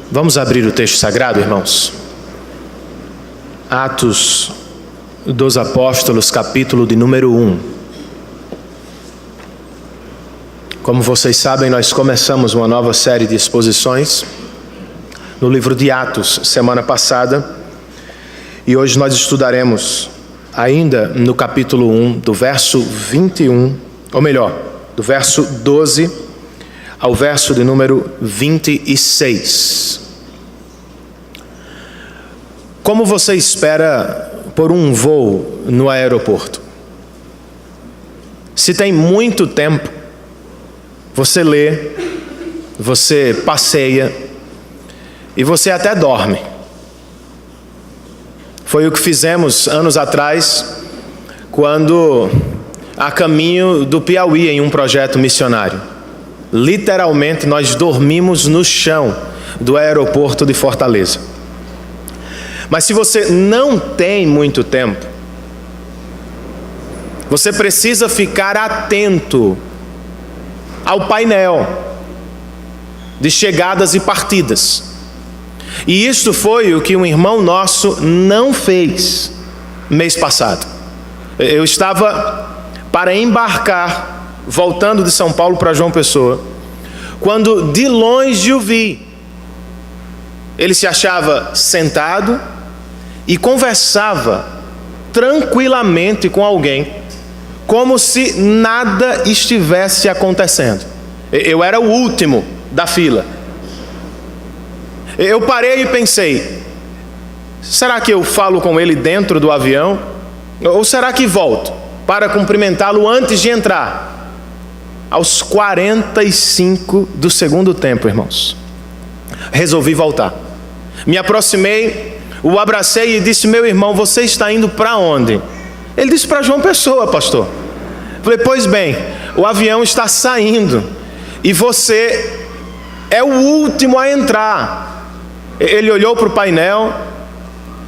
Vamos abrir o texto sagrado, irmãos. Atos dos Apóstolos, capítulo de número 1. Como vocês sabem, nós começamos uma nova série de exposições no livro de Atos, semana passada. E hoje nós estudaremos ainda no capítulo 1, do verso 21, ou melhor, do verso 12 ao verso de número 26. Como você espera por um voo no aeroporto? Se tem muito tempo, você lê, você passeia e você até dorme. Foi o que fizemos anos atrás, quando a caminho do Piauí, em um projeto missionário. Literalmente, nós dormimos no chão do aeroporto de Fortaleza. Mas se você não tem muito tempo, você precisa ficar atento ao painel de chegadas e partidas. E isto foi o que um irmão nosso não fez mês passado. Eu estava para embarcar, voltando de São Paulo para João Pessoa, quando de longe o vi. Ele se achava sentado e conversava tranquilamente com alguém, como se nada estivesse acontecendo. Eu era o último da fila. Eu parei e pensei: será que eu falo com ele dentro do avião? Ou será que volto para cumprimentá-lo antes de entrar? Aos 45 do segundo tempo, irmãos, resolvi voltar. Me aproximei, o abracei e disse: meu irmão, você está indo para onde? Ele disse: para João Pessoa, pastor. Falei: pois bem, o avião está saindo e você é o último a entrar. Ele olhou para o painel,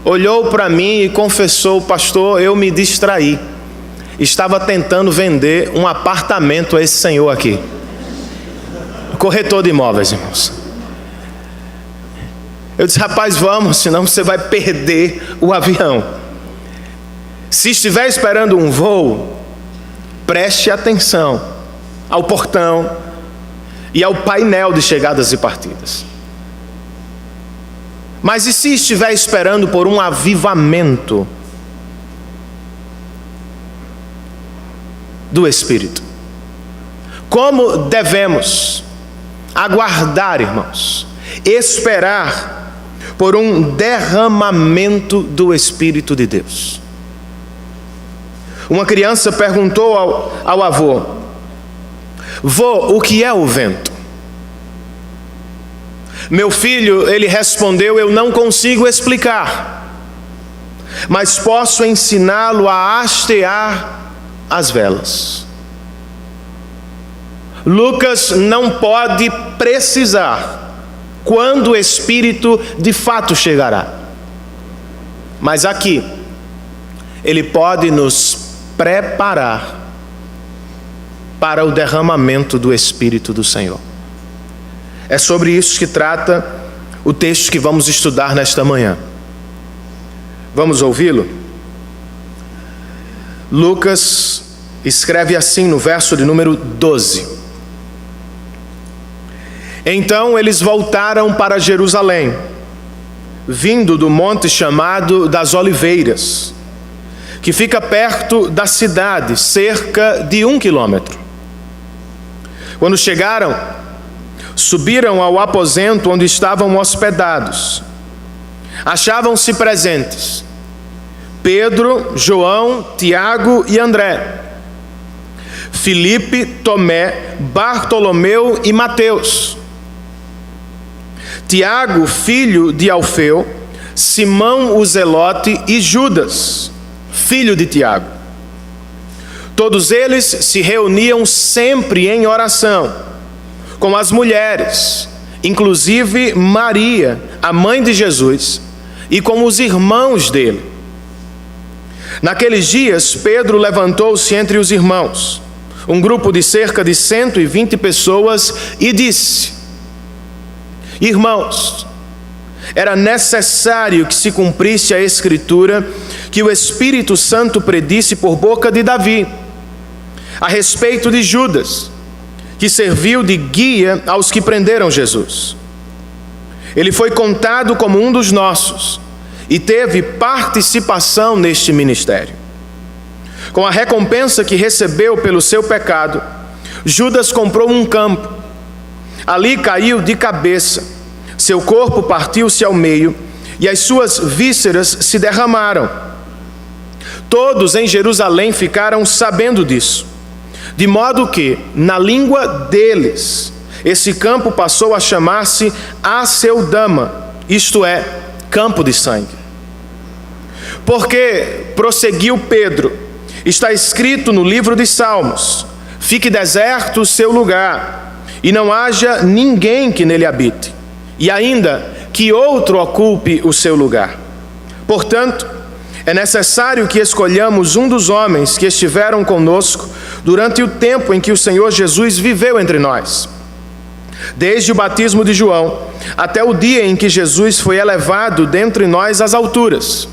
olhou para mim e confessou: pastor, eu me distraí. Estava tentando vender um apartamento a esse senhor aqui. Corretor de imóveis, irmãos. Eu disse: rapaz, vamos, senão você vai perder o avião. Se estiver esperando um voo, preste atenção ao portão e ao painel de chegadas e partidas. Mas e se estiver esperando por um avivamento do Espírito? Como devemos aguardar, irmãos, esperar por um derramamento do Espírito de Deus? Uma criança perguntou ao avô: vô, o que é o vento? Meu filho, ele respondeu: eu não consigo explicar, mas posso ensiná-lo a hastear as velas. Lucas não pode precisar quando o Espírito de fato chegará, mas aqui ele pode nos preparar para o derramamento do Espírito do Senhor. É sobre isso que trata o texto que vamos estudar nesta manhã. Vamos ouvi-lo? Lucas escreve assim no verso de número 12: então eles voltaram para Jerusalém, vindo do monte chamado das Oliveiras, que fica perto da cidade, cerca de 1 quilômetro. Quando chegaram, subiram ao aposento onde estavam hospedados. Achavam-se presentes Pedro, João, Tiago e André, Filipe, Tomé, Bartolomeu e Mateus, Tiago, filho de Alfeu, Simão o Zelote e Judas, filho de Tiago. Todos eles se reuniam sempre em oração, com as mulheres, inclusive Maria, a mãe de Jesus, e com os irmãos dele. Naqueles dias, Pedro levantou-se entre os irmãos, um grupo de cerca de 120 pessoas, e disse: irmãos, era necessário que se cumprisse a Escritura que o Espírito Santo predisse por boca de Davi, a respeito de Judas, que serviu de guia aos que prenderam Jesus. Ele foi contado como um dos nossos e teve participação neste ministério. Com a recompensa que recebeu pelo seu pecado, Judas comprou um campo. Ali caiu de cabeça, seu corpo partiu-se ao meio e as suas vísceras se derramaram. Todos em Jerusalém ficaram sabendo disso, de modo que, na língua deles, esse campo passou a chamar-se Aceldama, isto é, campo de sangue. Porque, prosseguiu Pedro, está escrito no livro de Salmos: fique deserto o seu lugar, e não haja ninguém que nele habite, e ainda que outro ocupe o seu lugar. Portanto, é necessário que escolhamos um dos homens que estiveram conosco durante o tempo em que o Senhor Jesus viveu entre nós, desde o batismo de João até o dia em que Jesus foi elevado dentre nós às alturas.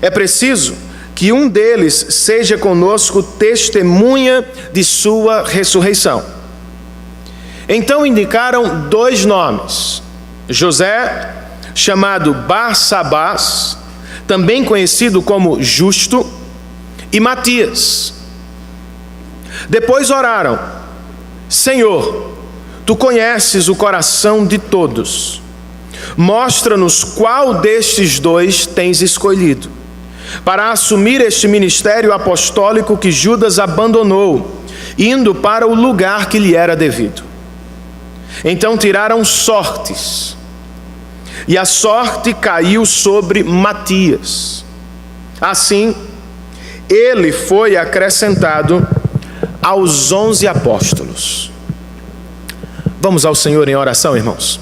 É preciso que um deles seja conosco testemunha de sua ressurreição. Então indicaram 2 nomes: José, chamado Barsabás, também conhecido como Justo, e Matias. Depois oraram: Senhor, tu conheces o coração de todos. Mostra-nos qual destes 2 tens escolhido para assumir este ministério apostólico que Judas abandonou, indo para o lugar que lhe era devido. Então tiraram sortes, e a sorte caiu sobre Matias. Assim, ele foi acrescentado aos 11 apóstolos. Vamos ao Senhor em oração, irmãos.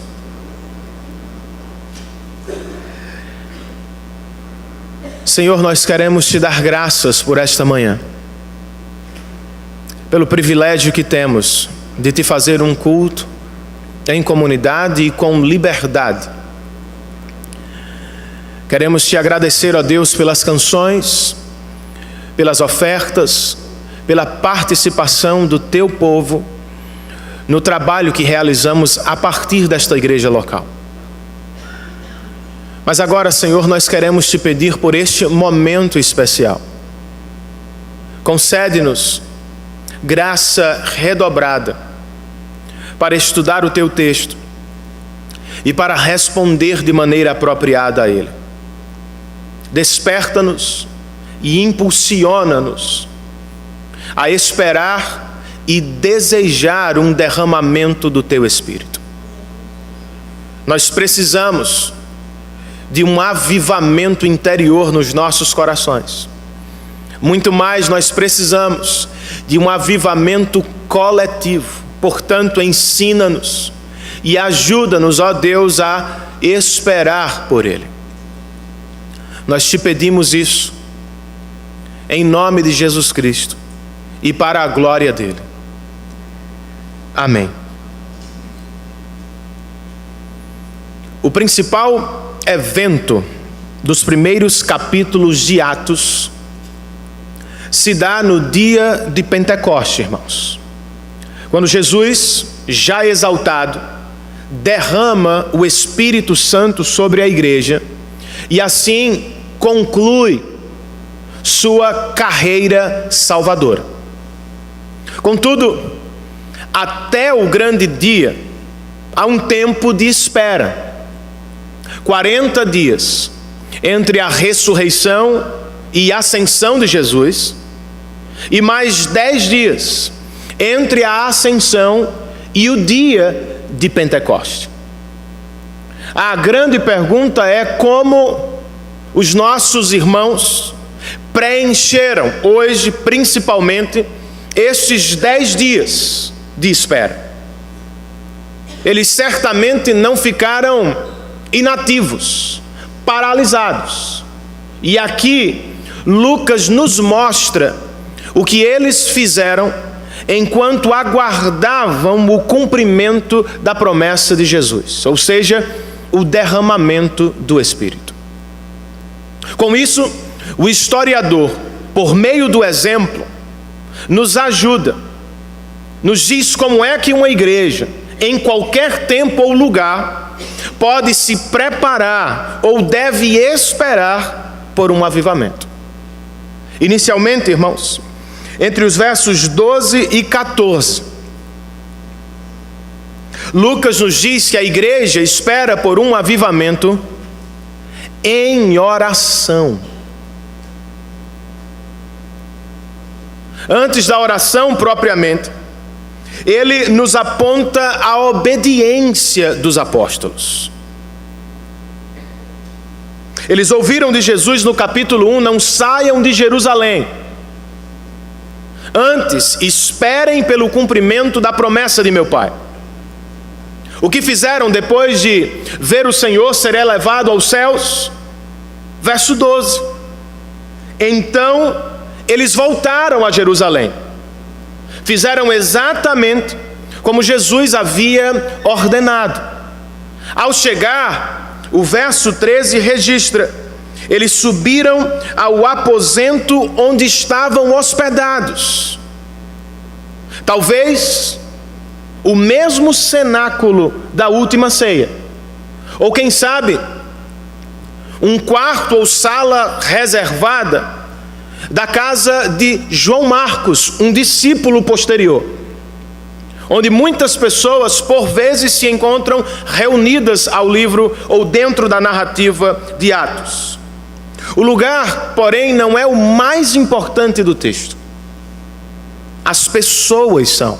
Senhor, nós queremos te dar graças por esta manhã, pelo privilégio que temos de te fazer um culto em comunidade e com liberdade. Queremos te agradecer, ó Deus, pelas canções, pelas ofertas, pela participação do teu povo no trabalho que realizamos a partir desta igreja local. Mas agora, Senhor, nós queremos te pedir por este momento especial. Concede-nos graça redobrada para estudar o teu texto e para responder de maneira apropriada a ele. Desperta-nos e impulsiona-nos a esperar e desejar um derramamento do teu Espírito. Nós precisamos de um avivamento interior nos nossos corações. Muito mais, nós precisamos de um avivamento coletivo. Portanto, ensina-nos e ajuda-nos, ó Deus, a esperar por Ele. Nós te pedimos isso em nome de Jesus Cristo e para a glória dele. Amém. O principal evento dos primeiros capítulos de Atos se dá no dia de Pentecoste, irmãos. Quando Jesus, já exaltado, derrama o Espírito Santo sobre a igreja e assim conclui sua carreira salvadora. Contudo, até o grande dia, há um tempo de espera. 40 dias entre a ressurreição e ascensão de Jesus, e mais 10 dias entre a ascensão e o dia de Pentecoste. A grande pergunta é como os nossos irmãos preencheram hoje, principalmente, estes 10 dias de espera. Eles certamente não ficaram inativos, paralisados. E aqui Lucas nos mostra o que eles fizeram enquanto aguardavam o cumprimento da promessa de Jesus, ou seja, o derramamento do Espírito. Com isso, o historiador, por meio do exemplo, nos ajuda, nos diz como é que uma igreja, em qualquer tempo ou lugar, pode se preparar ou deve esperar por um avivamento. Inicialmente, irmãos, entre os versos 12 e 14, Lucas nos diz que a igreja espera por um avivamento em oração. Antes da oração propriamente, ele nos aponta a obediência dos apóstolos. Eles ouviram de Jesus no capítulo 1, não saiam de Jerusalém. Antes, esperem pelo cumprimento da promessa de meu Pai. O que fizeram depois de ver o Senhor ser elevado aos céus? Verso 12. Então, eles voltaram a Jerusalém. Fizeram exatamente como Jesus havia ordenado. Ao chegar, o verso 13 registra: eles subiram ao aposento onde estavam hospedados. Talvez o mesmo cenáculo da última ceia. Ou quem sabe, um quarto ou sala reservada da casa de João Marcos, um discípulo posterior, onde muitas pessoas por vezes se encontram reunidas ao livro ou dentro da narrativa de Atos. O lugar, porém, não é o mais importante do texto. As pessoas são.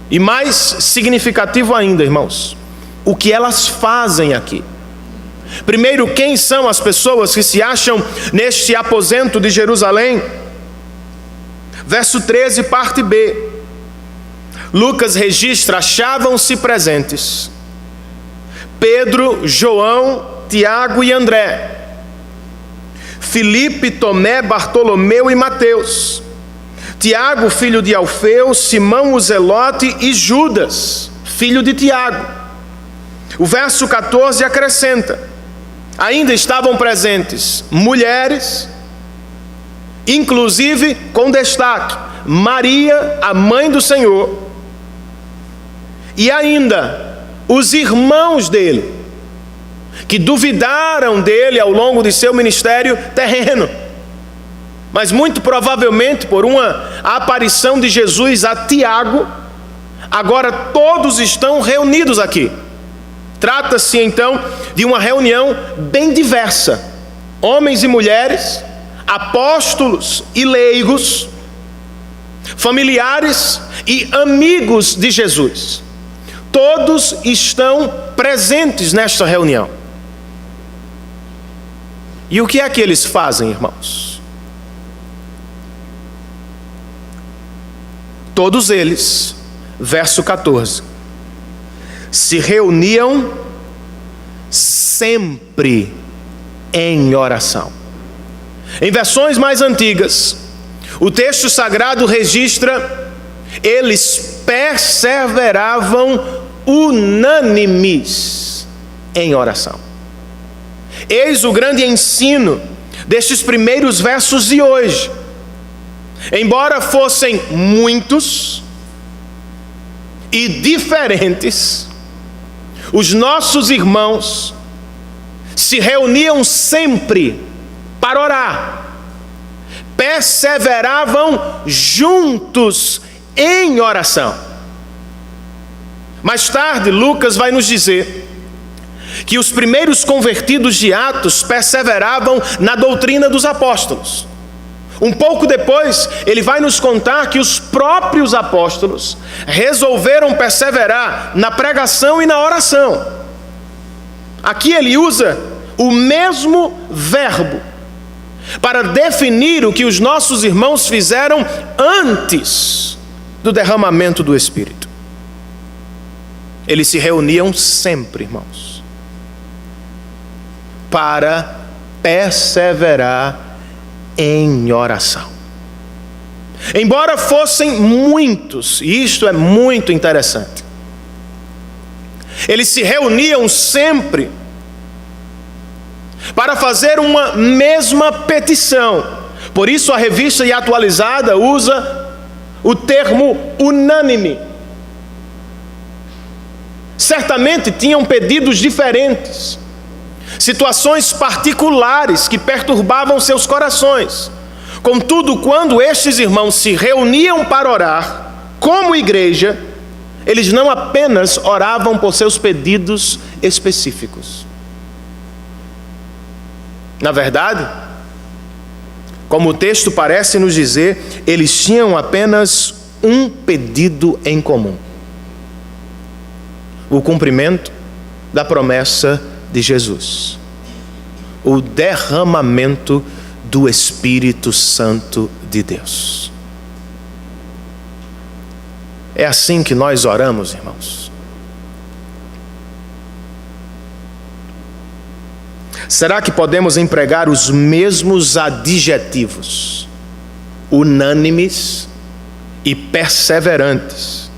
E mais significativo ainda, irmãos, o que elas fazem aqui. Primeiro, quem são as pessoas que se acham neste aposento de Jerusalém? Verso 13, parte B. Lucas registra: achavam-se presentes Pedro, João, Tiago e André, Filipe, Tomé, Bartolomeu e Mateus, Tiago, filho de Alfeu, Simão o Zelote e Judas, filho de Tiago. O verso 14 acrescenta: ainda estavam presentes mulheres, inclusive com destaque, Maria, a mãe do Senhor, e ainda os irmãos dele, que duvidaram dele ao longo de seu ministério terreno, mas muito provavelmente por uma aparição de Jesus a Tiago, agora todos estão reunidos aqui. Trata-se então de uma reunião bem diversa: homens e mulheres, apóstolos e leigos, familiares e amigos de Jesus. Todos estão presentes nesta reunião. E o que é que eles fazem, irmãos? Todos eles, verso 14, se reuniam sempre em oração. Em versões mais antigas, o texto sagrado registra: eles perseveravam unânimes em oração. Eis o grande ensino destes primeiros versos de hoje. Embora fossem muitos e diferentes, os nossos irmãos se reuniam sempre para orar, perseveravam juntos em oração. Mais tarde, Lucas vai nos dizer que os primeiros convertidos de Atos perseveravam na doutrina dos apóstolos. Um pouco depois, ele vai nos contar que os próprios apóstolos resolveram perseverar na pregação e na oração. Aqui ele usa o mesmo verbo para definir o que os nossos irmãos fizeram antes do derramamento do Espírito. Eles se reuniam sempre, irmãos, para perseverar em oração. Embora fossem muitos, e isto é muito interessante, Eles se reuniam sempre para fazer uma mesma petição. Por isso a Revista e Atualizada usa o termo unânime. Certamente tinham pedidos diferentes, situações particulares que perturbavam seus corações. Contudo, quando estes irmãos se reuniam para orar, como igreja, eles não apenas oravam por seus pedidos específicos. Na verdade, como o texto parece nos dizer, eles tinham apenas um pedido em comum: o cumprimento da promessa de Jesus, o derramamento do Espírito Santo de Deus. É assim que nós oramos, irmãos. Será que podemos empregar os mesmos adjetivos, unânimes e perseverantes,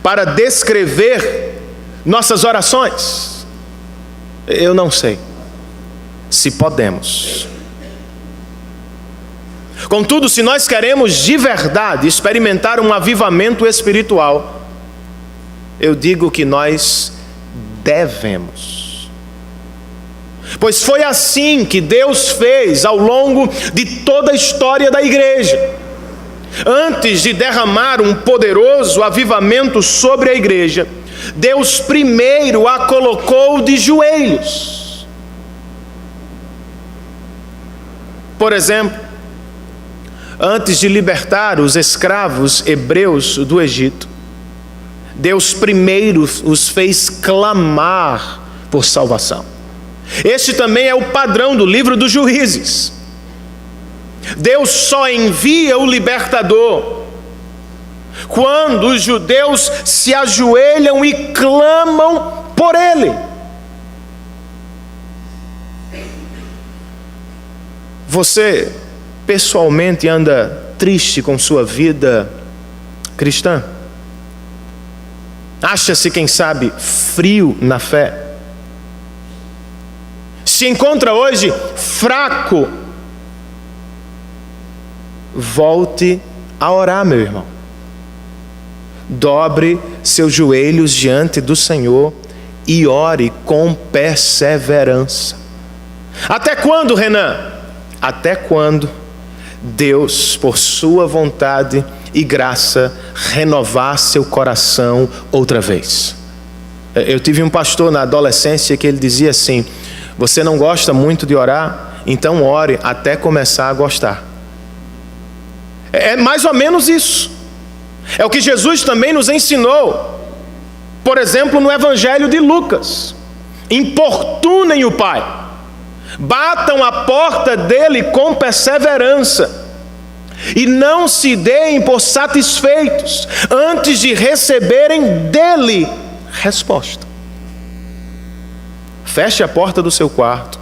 para descrever nossas orações? Eu não sei se podemos. Contudo, se nós queremos de verdade experimentar um avivamento espiritual, eu digo que nós devemos. Pois foi assim que Deus fez ao longo de toda a história da igreja. Antes de derramar um poderoso avivamento sobre a igreja, Deus primeiro a colocou de joelhos. Por exemplo, antes de libertar os escravos hebreus do Egito, Deus primeiro os fez clamar por salvação. Este também é o padrão do livro dos Juízes. Deus só envia o libertador quando os judeus se ajoelham e clamam por ele. Você pessoalmente anda triste com sua vida cristã? Acha-se, quem sabe, frio na fé? Se encontra hoje fraco? Volte a orar, meu irmão. Dobre seus joelhos diante do Senhor e ore com perseverança. Até quando, Renan? Até quando Deus, por sua vontade e graça, renovar seu coração outra vez. Eu tive um pastor na adolescência que ele dizia assim: você não gosta muito de orar? Então ore até começar a gostar. É mais ou menos isso. É o que Jesus também nos ensinou. Por exemplo, no Evangelho de Lucas: importunem o Pai, batam a porta dele com perseverança, e não se deem por satisfeitos antes de receberem dele resposta. Feche a porta do seu quarto,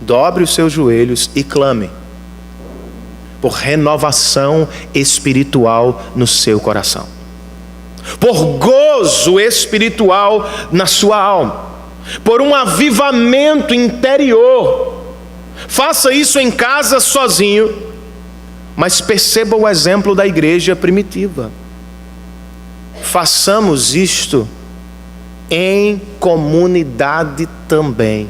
dobre os seus joelhos e clame por renovação espiritual no seu coração, por gozo espiritual na sua alma, por um avivamento interior. Faça isso em casa sozinho, mas perceba o exemplo da igreja primitiva. Façamos isto em comunidade também.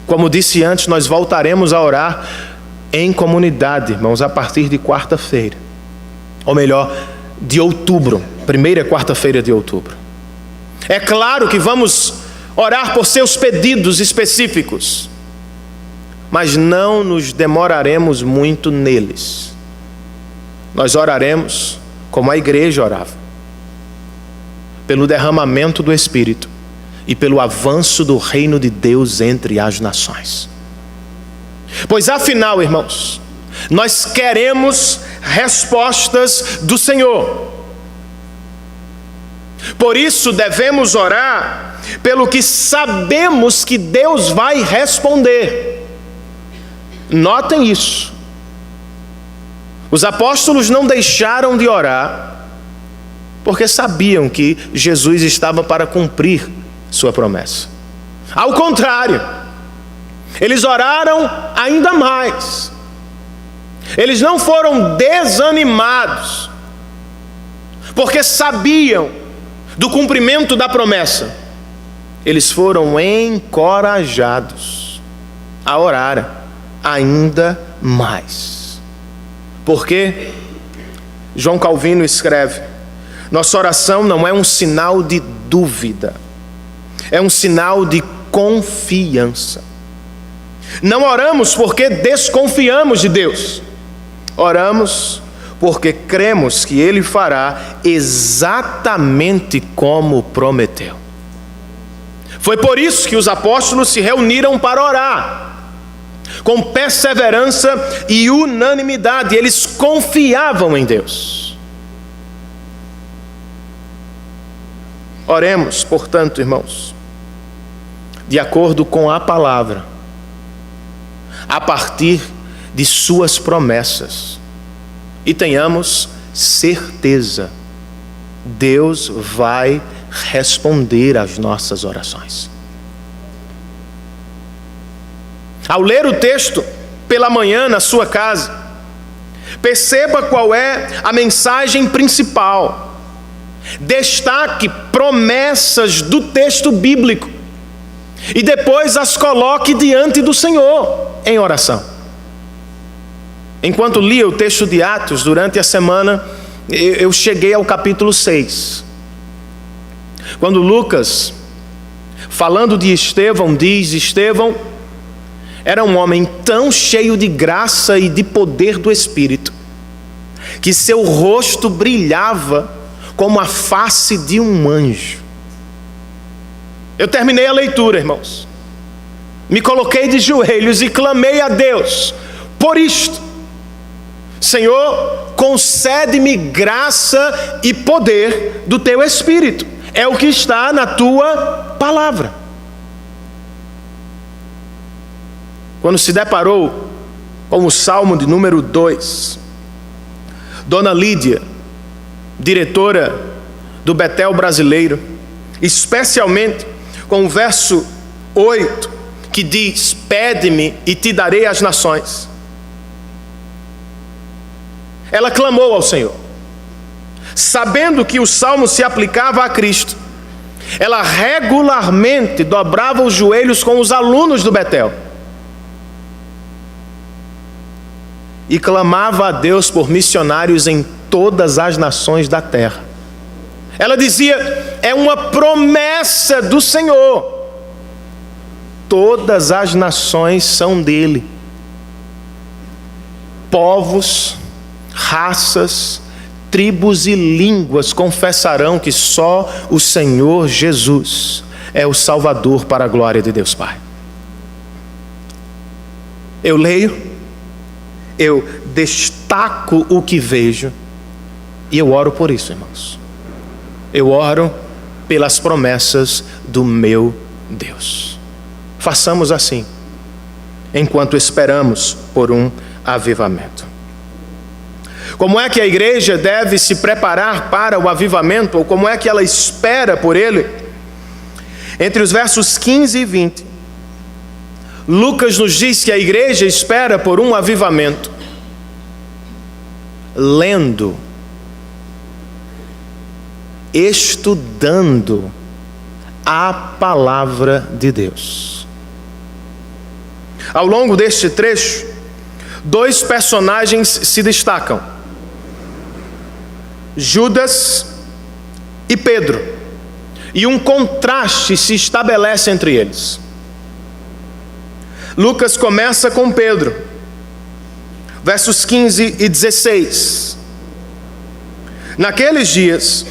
Como disse antes, nós voltaremos a orar em comunidade, irmãos, a partir de quarta-feira. Ou melhor, de outubro, primeira quarta-feira de outubro. É claro que vamos orar por seus pedidos específicos, mas não nos demoraremos muito neles. Nós oraremos como a igreja orava, pelo derramamento do Espírito e pelo avanço do reino de Deus entre as nações. Pois afinal, irmãos, nós queremos respostas do Senhor. Por isso devemos orar pelo que sabemos que Deus vai responder. Notem isso. Os apóstolos não deixaram de orar porque sabiam que Jesus estava para cumprir sua promessa. Ao contrário, eles oraram ainda mais. Eles não foram desanimados, porque sabiam do cumprimento da promessa. Eles foram encorajados a orar ainda mais. Porque João Calvino escreve: nossa oração não é um sinal de dúvida, é um sinal de confiança. Não oramos porque desconfiamos de Deus. Oramos porque cremos que Ele fará exatamente como prometeu. Foi por isso que os apóstolos se reuniram para orar, com perseverança e unanimidade. Eles confiavam em Deus. Oremos, portanto, irmãos, de acordo com a palavra, a partir de suas promessas, e tenhamos certeza, Deus vai responder às nossas orações. Ao ler o texto pela manhã na sua casa, perceba qual é a mensagem principal. Destaque promessas do texto bíblico e depois as coloque diante do Senhor em oração. Enquanto lia o texto de Atos durante a semana, eu cheguei ao capítulo 6. Quando Lucas, falando de Estevão, diz: Estevão era um homem tão cheio de graça e de poder do Espírito, que seu rosto brilhava como a face de um anjo. Eu terminei a leitura, irmãos. Me coloquei de joelhos e clamei a Deus por isto. Senhor, concede-me graça e poder do teu Espírito. É o que está na tua palavra. Quando se deparou com o Salmo de número 2, Dona Lídia, diretora do Betel brasileiro, especialmente com o verso 8, que diz: pede-me e te darei as nações. Ela clamou ao Senhor, sabendo que o salmo se aplicava a Cristo. Ela regularmente dobrava os joelhos com os alunos do Betel e clamava a Deus por missionários em todas as nações da terra. Ela dizia: é uma promessa do Senhor, todas as nações são dele. Povos, raças, tribos e línguas confessarão que só o Senhor Jesus é o Salvador para a glória de Deus Pai. Eu leio, eu destaco o que vejo e eu oro por isso, irmãos. Eu oro pelas promessas do meu Deus. Façamos assim, enquanto esperamos por um avivamento. Como é que a igreja deve se preparar para o avivamento, ou como é que ela espera por ele? Entre os versos 15 e 20, Lucas nos diz que a igreja espera por um avivamento lendo, estudando a palavra de Deus. Ao longo deste trecho, dois personagens se destacam: Judas e Pedro, e um contraste se estabelece entre eles. Lucas começa com Pedro, versos 15 e 16. Naqueles dias,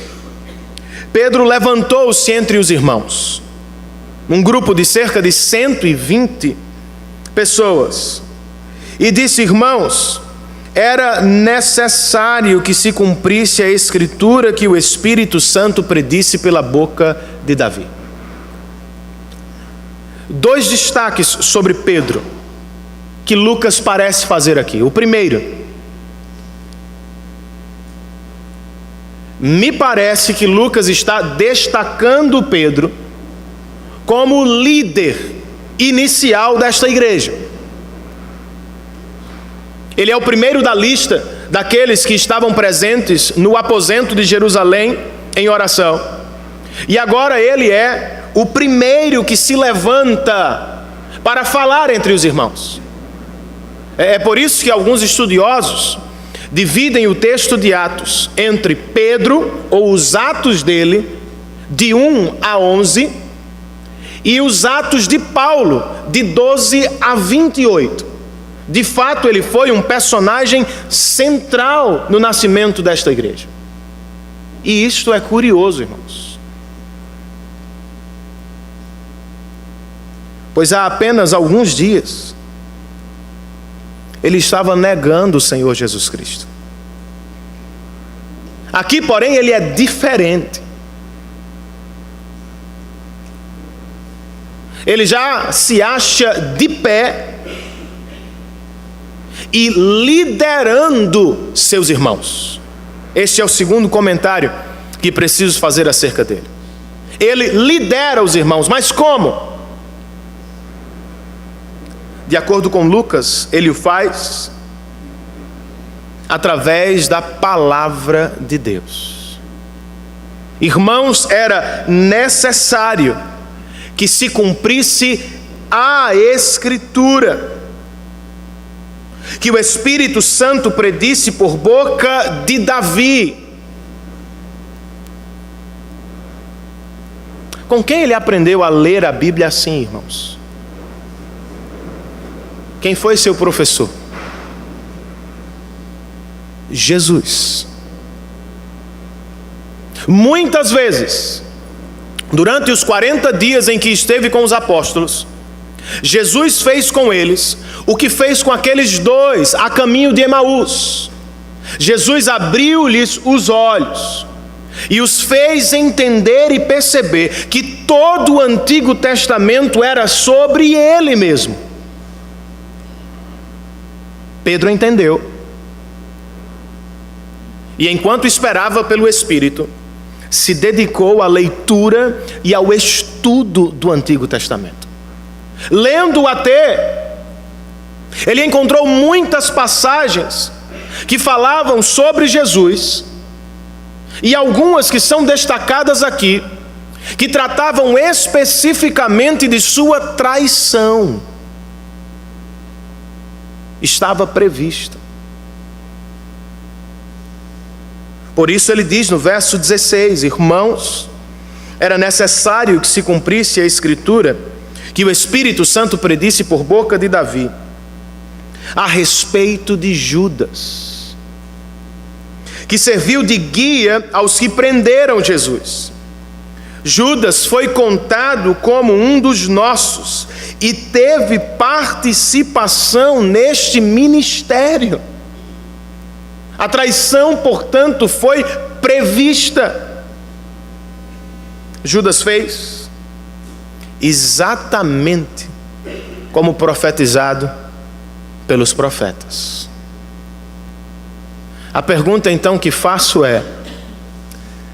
Pedro levantou-se entre os irmãos, um grupo de cerca de 120 pessoas, e disse: irmãos, era necessário que se cumprisse a escritura que o Espírito Santo predisse pela boca de Davi. Dois destaques sobre Pedro que Lucas parece fazer aqui. O primeiro: me parece que Lucas está destacando Pedro como líder inicial desta igreja. Ele é o primeiro da lista daqueles que estavam presentes no aposento de Jerusalém em oração. E agora ele é o primeiro que se levanta para falar entre os irmãos. É por isso que alguns estudiosos dividem o texto de Atos entre Pedro, ou os atos dele, de 1 a 11, e os atos de Paulo, de 12 a 28. De fato, ele foi um personagem central no nascimento desta igreja. E isto é curioso, irmãos. Pois há apenas alguns dias, ele estava negando o Senhor Jesus Cristo. Aqui, porém, ele é diferente. Ele já se acha de pé e liderando seus irmãos. Este é o segundo comentário que preciso fazer acerca dele. Ele lidera os irmãos, mas como? De acordo com Lucas, ele o faz através da palavra de Deus. Irmãos, era necessário que se cumprisse a Escritura, que o Espírito Santo predisse por boca de Davi. Com quem ele aprendeu a ler a Bíblia assim, irmãos? Quem foi seu professor? Jesus. Muitas vezes, durante os 40 dias em que esteve com os apóstolos, Jesus fez com eles o que fez com aqueles dois a caminho de Emaús. Jesus abriu-lhes os olhos e os fez entender e perceber que todo o Antigo Testamento era sobre ele mesmo. Pedro entendeu. E enquanto esperava pelo Espírito, se dedicou à leitura e ao estudo do Antigo Testamento. Lendo até, ele encontrou muitas passagens que falavam sobre Jesus, e algumas que são destacadas aqui, que tratavam especificamente de sua traição. Estava prevista. Por isso ele diz no verso 16: irmãos, era necessário que se cumprisse a Escritura que o Espírito Santo predisse por boca de Davi a respeito de Judas, que serviu de guia aos que prenderam Jesus. Judas foi contado como um dos nossos e teve participação neste ministério. A traição, portanto, foi prevista. Judas fez exatamente como profetizado pelos profetas. A pergunta então que faço é: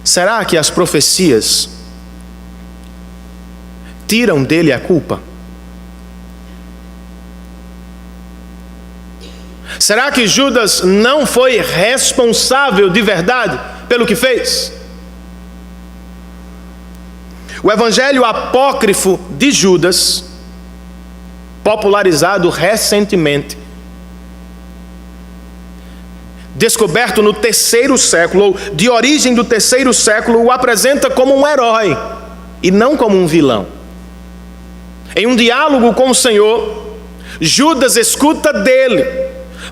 será que as profecias tiram dele a culpa? Será que Judas não foi responsável de verdade pelo que fez? O evangelho apócrifo de Judas, popularizado recentemente, descoberto no 3º século, ou de origem do 3º século, o apresenta como um herói e não como um vilão. Em um diálogo com o Senhor, Judas escuta dele: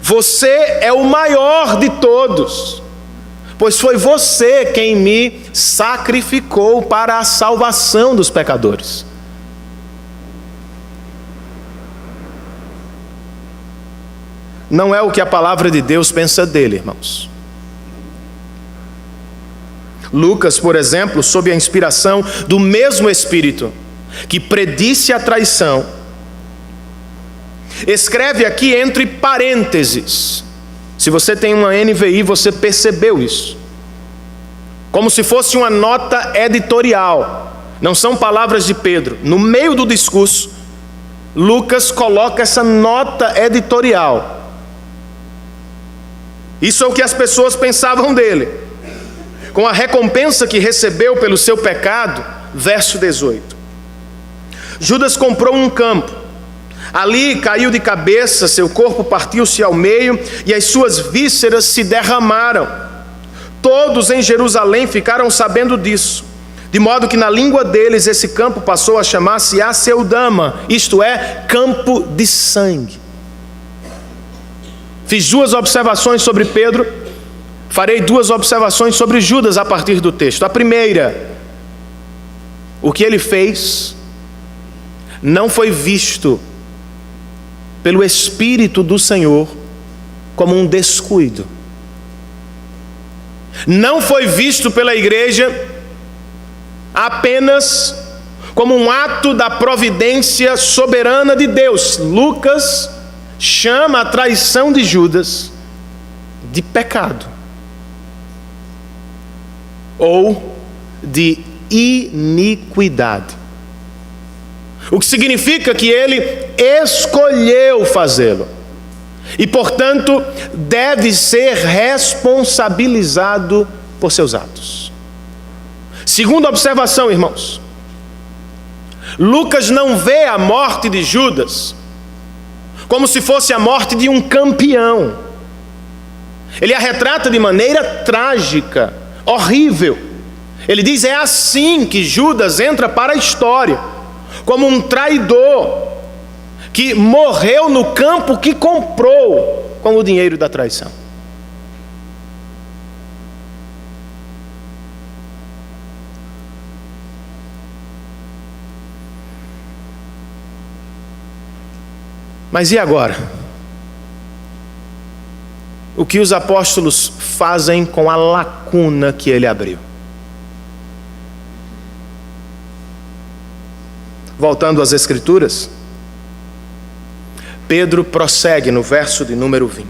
você é o maior de todos, pois foi você quem me sacrificou para a salvação dos pecadores. Não é o que a palavra de Deus pensa dele, irmãos. Lucas, por exemplo, sob a inspiração do mesmo Espírito que predisse a traição, escreve aqui entre parênteses. Se você tem uma NVI, você percebeu isso. como se fosse uma nota editorial. Não são palavras de Pedro. No meio do discurso, Lucas coloca essa nota editorial. Isso é o que as pessoas pensavam dele. Com a recompensa que recebeu pelo seu pecado, verso 18. Judas comprou um campo. Ali caiu de cabeça, seu corpo partiu-se ao meio e as suas vísceras se derramaram. Todos em Jerusalém ficaram sabendo disso, de modo que na língua deles esse campo passou a chamar-se Aceldama, isto é, campo de sangue. Fiz 2 observações sobre Pedro, farei 2 observações sobre Judas a partir do texto. A primeira, o que ele fez não foi visto pelo Espírito do Senhor como um descuido. Não foi visto pela igreja apenas como um ato da providência soberana de Deus. Lucas chama a traição de Judas de pecado ou de iniquidade. O que significa que ele escolheu fazê-lo e, portanto, deve ser responsabilizado por seus atos. Segunda observação, irmãos. Lucas não vê a morte de Judas como se fosse a morte de um campeão. Ele a retrata de maneira trágica, horrível. Ele diz: é assim que Judas entra para a história, como um traidor que morreu no campo que comprou com o dinheiro da traição. Mas e agora? O que os apóstolos fazem com a lacuna que ele abriu? Voltando às Escrituras, Pedro prossegue no verso de número 20.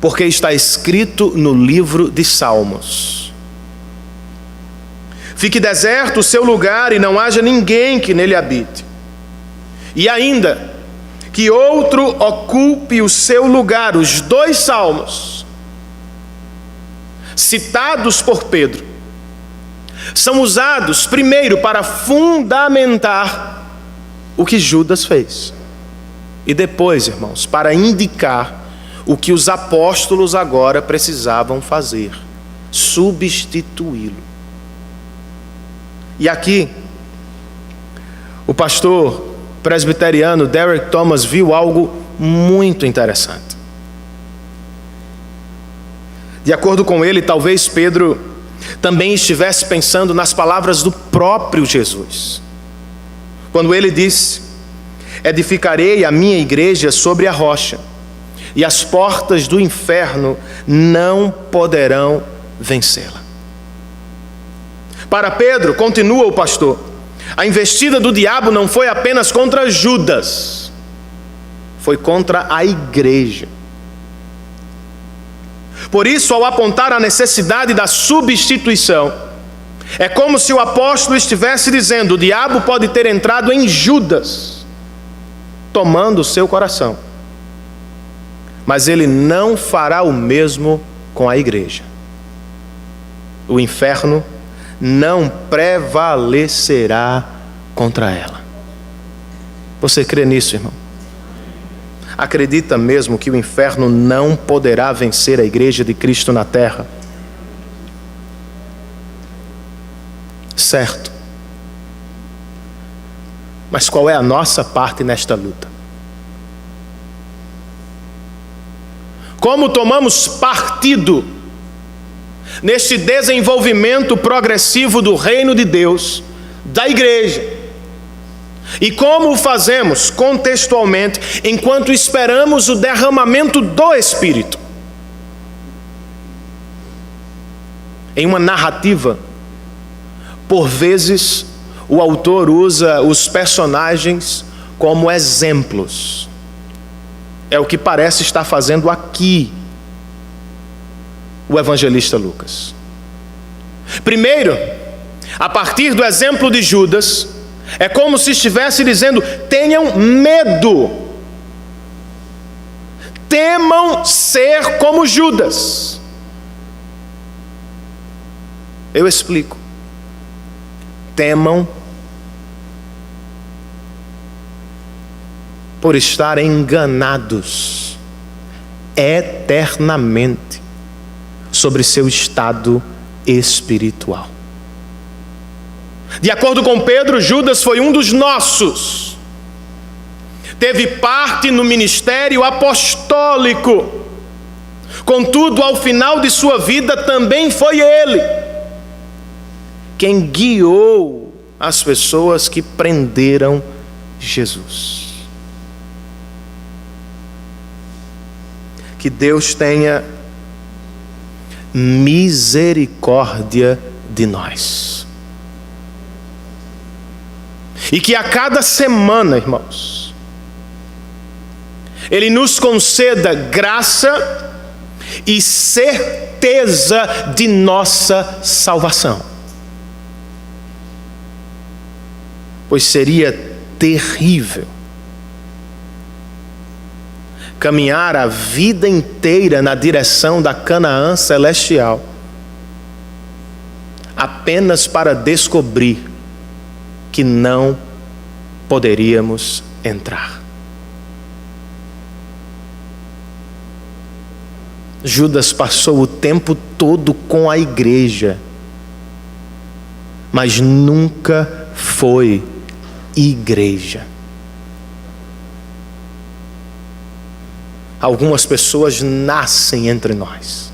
Porque está escrito no livro de Salmos: fique deserto o seu lugar e não haja ninguém que nele habite. E ainda, que outro ocupe o seu lugar. Os 2 salmos citados por Pedro são usados primeiro para fundamentar o que Judas fez, e depois, irmãos, para indicar o que os apóstolos agora precisavam fazer: substituí-lo. E aqui, o pastor presbiteriano Derek Thomas viu algo muito interessante. De acordo com ele, talvez Pedro também estivesse pensando nas palavras do próprio Jesus, quando ele disse: edificarei a minha igreja sobre a rocha, e as portas do inferno não poderão vencê-la. Para Pedro, continua o pastor, a investida do diabo não foi apenas contra Judas, foi contra a igreja. Por isso, ao apontar a necessidade da substituição, é como se o apóstolo estivesse dizendo: o diabo pode ter entrado em Judas, tomando o seu coração, mas ele não fará o mesmo com a igreja. O inferno não prevalecerá contra ela. Você crê nisso, irmão? Acredita mesmo que o inferno não poderá vencer a igreja de Cristo na terra? Certo. Mas qual é a nossa parte nesta luta? Como tomamos partido neste desenvolvimento progressivo do reino de Deus, da igreja? E como o fazemos contextualmente enquanto esperamos o derramamento do Espírito? Em uma narrativa, por vezes, o autor usa os personagens como exemplos. É o que parece estar fazendo aqui o evangelista Lucas. Primeiro, a partir do exemplo de Judas, é como se estivesse dizendo: tenham medo, temam ser como Judas. Eu explico. Temam por estar enganados eternamente sobre seu estado espiritual. De acordo com Pedro, Judas foi um dos nossos. Teve parte no ministério apostólico. Contudo, ao final de sua vida, também foi ele quem guiou as pessoas que prenderam Jesus. Que Deus tenha misericórdia de nós. E que a cada semana, irmãos, Ele nos conceda graça e certeza de nossa salvação. Pois seria terrível caminhar a vida inteira na direção da Canaã celestial, apenas para descobrir que não poderíamos entrar. Judas passou o tempo todo com a igreja, mas nunca foi igreja. Algumas pessoas nascem entre nós,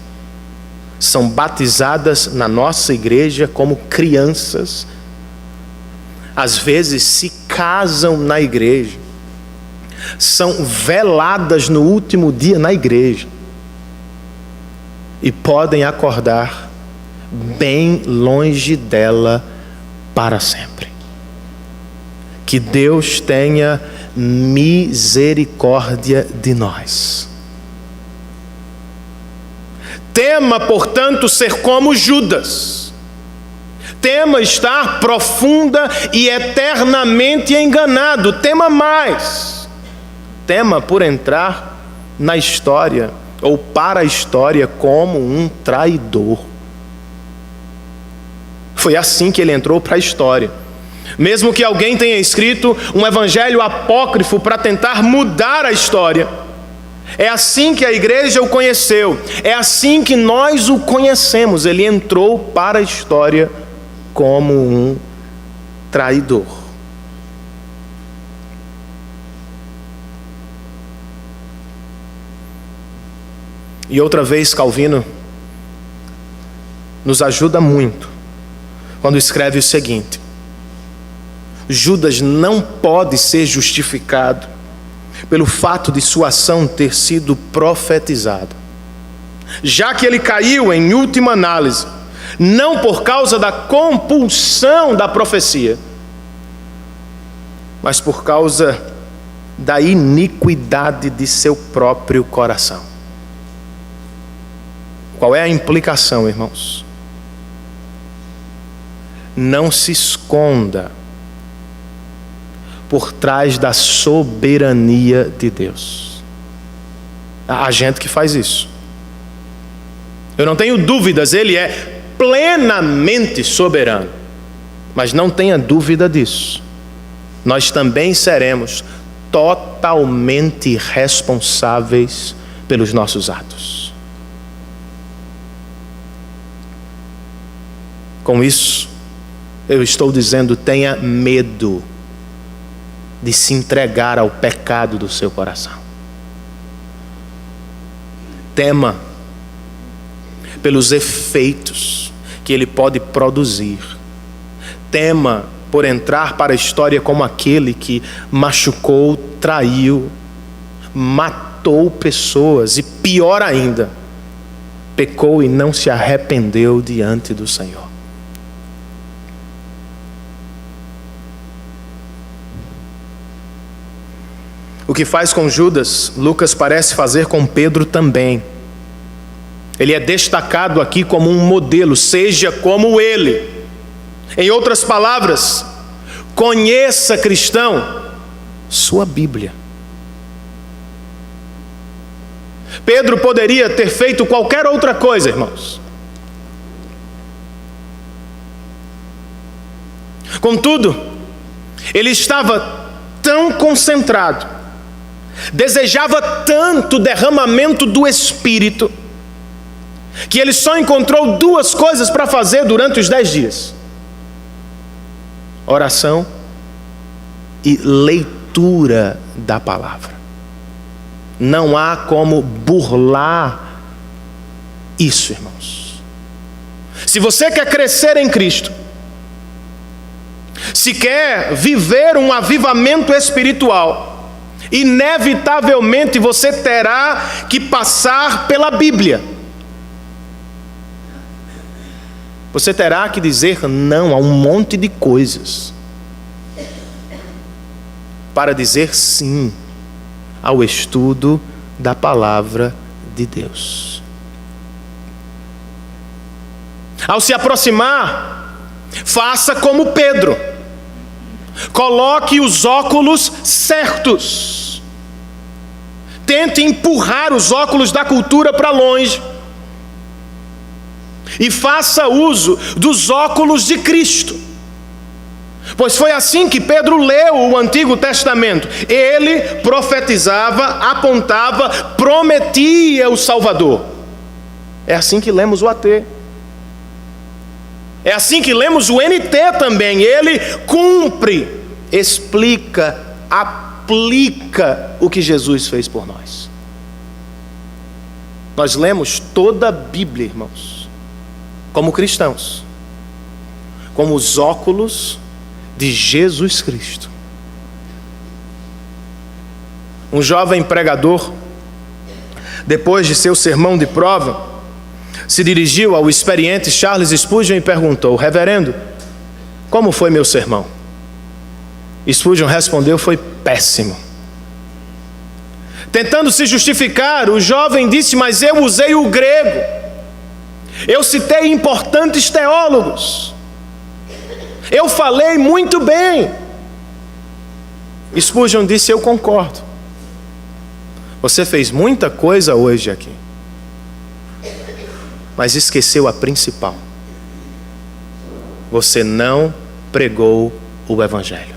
são batizadas na nossa igreja como crianças, às vezes se casam na igreja, são veladas no último dia na igreja e podem acordar bem longe dela para sempre. Que Deus tenha misericórdia de nós. Tema, portanto, ser como Judas. Tema estar profunda e eternamente enganado. Tema mais. Tema por entrar na história, ou para a história, como um traidor. Foi assim que ele entrou para a história. Mesmo que alguém tenha escrito um evangelho apócrifo para tentar mudar a história, é assim que a igreja o conheceu, é assim que nós o conhecemos. Ele entrou para a história como um traidor. E outra vez, Calvino nos ajuda muito quando escreve o seguinte: Judas não pode ser justificado pelo fato de sua ação ter sido profetizada, já que ele caiu em última análise, não por causa da compulsão da profecia, mas por causa da iniquidade de seu próprio coração. Qual é a implicação, irmãos? Não se esconda por trás da soberania de Deus. Há gente que faz isso. Eu não tenho dúvidas, Ele é plenamente soberano. Mas não tenha dúvida disso. Nós também seremos totalmente responsáveis pelos nossos atos. Com isso, eu estou dizendo: tenha medo de se entregar ao pecado do seu coração. Tema pelos efeitos que ele pode produzir. Tema por entrar para a história como aquele que machucou, traiu, matou pessoas e, pior ainda, pecou e não se arrependeu diante do Senhor. O que faz com Judas, Lucas parece fazer com Pedro também. Ele é destacado aqui como um modelo, seja como ele. Em outras palavras, conheça, cristão, sua Bíblia. Pedro poderia ter feito qualquer outra coisa, irmãos. Contudo, ele estava tão concentrado, desejava tanto o derramamento do Espírito, que ele só encontrou duas coisas para fazer durante os 10 dias: oração e leitura da palavra. Não há como burlar isso, irmãos. Se você quer crescer em Cristo, se quer viver um avivamento espiritual, inevitavelmente você terá que passar pela Bíblia. Você terá que dizer não a um monte de coisas para dizer sim ao estudo da palavra de Deus. Ao se aproximar, faça como Pedro. Coloque os óculos certos. Tente empurrar os óculos da cultura para longe. E faça uso dos óculos de Cristo. Pois foi assim que Pedro leu o Antigo Testamento. Ele profetizava, apontava, prometia o Salvador. É assim que lemos o AT. É assim que lemos o NT também. Ele cumpre, explica, aplica o que Jesus fez por nós. Nós lemos toda a Bíblia, irmãos, como cristãos, como os óculos de Jesus Cristo. Um jovem pregador, depois de seu sermão de prova, se dirigiu ao experiente Charles Spurgeon e perguntou: reverendo, como foi meu sermão? Spurgeon respondeu: foi péssimo. Tentando se justificar, o jovem disse: mas eu usei o grego, eu citei importantes teólogos, eu falei muito bem. Spurgeon disse: eu concordo. Você fez muita coisa hoje aqui, mas esqueceu a principal. Você não pregou o Evangelho.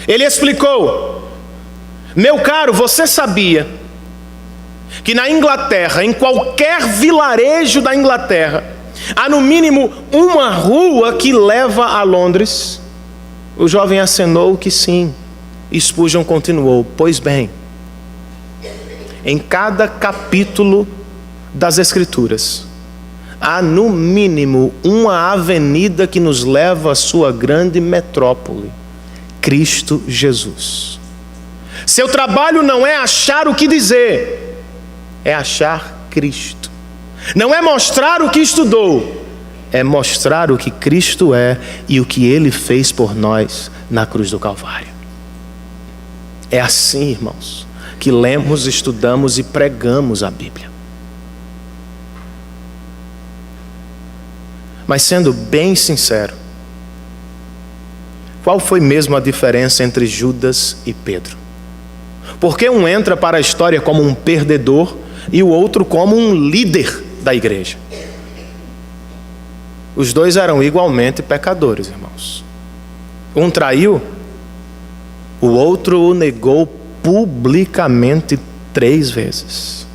Ele explicou: meu caro, você sabia que na Inglaterra, em qualquer vilarejo da Inglaterra, há no mínimo uma rua que leva a Londres? O jovem acenou que sim. Spurgeon continuou: pois bem, em cada capítulo das Escrituras há no mínimo uma avenida que nos leva à sua grande metrópole, Cristo Jesus. Seu trabalho não é achar o que dizer, é achar Cristo. Não é mostrar o que estudou, é mostrar o que Cristo é e o que Ele fez por nós na cruz do Calvário. É assim, irmãos, que lemos, estudamos e pregamos a Bíblia. Mas sendo bem sincero, qual foi mesmo a diferença entre Judas e Pedro? Porque um entra para a história como um perdedor e o outro como um líder da igreja. Os dois eram igualmente pecadores, irmãos. Um traiu, o outro o negou publicamente 3 vezes.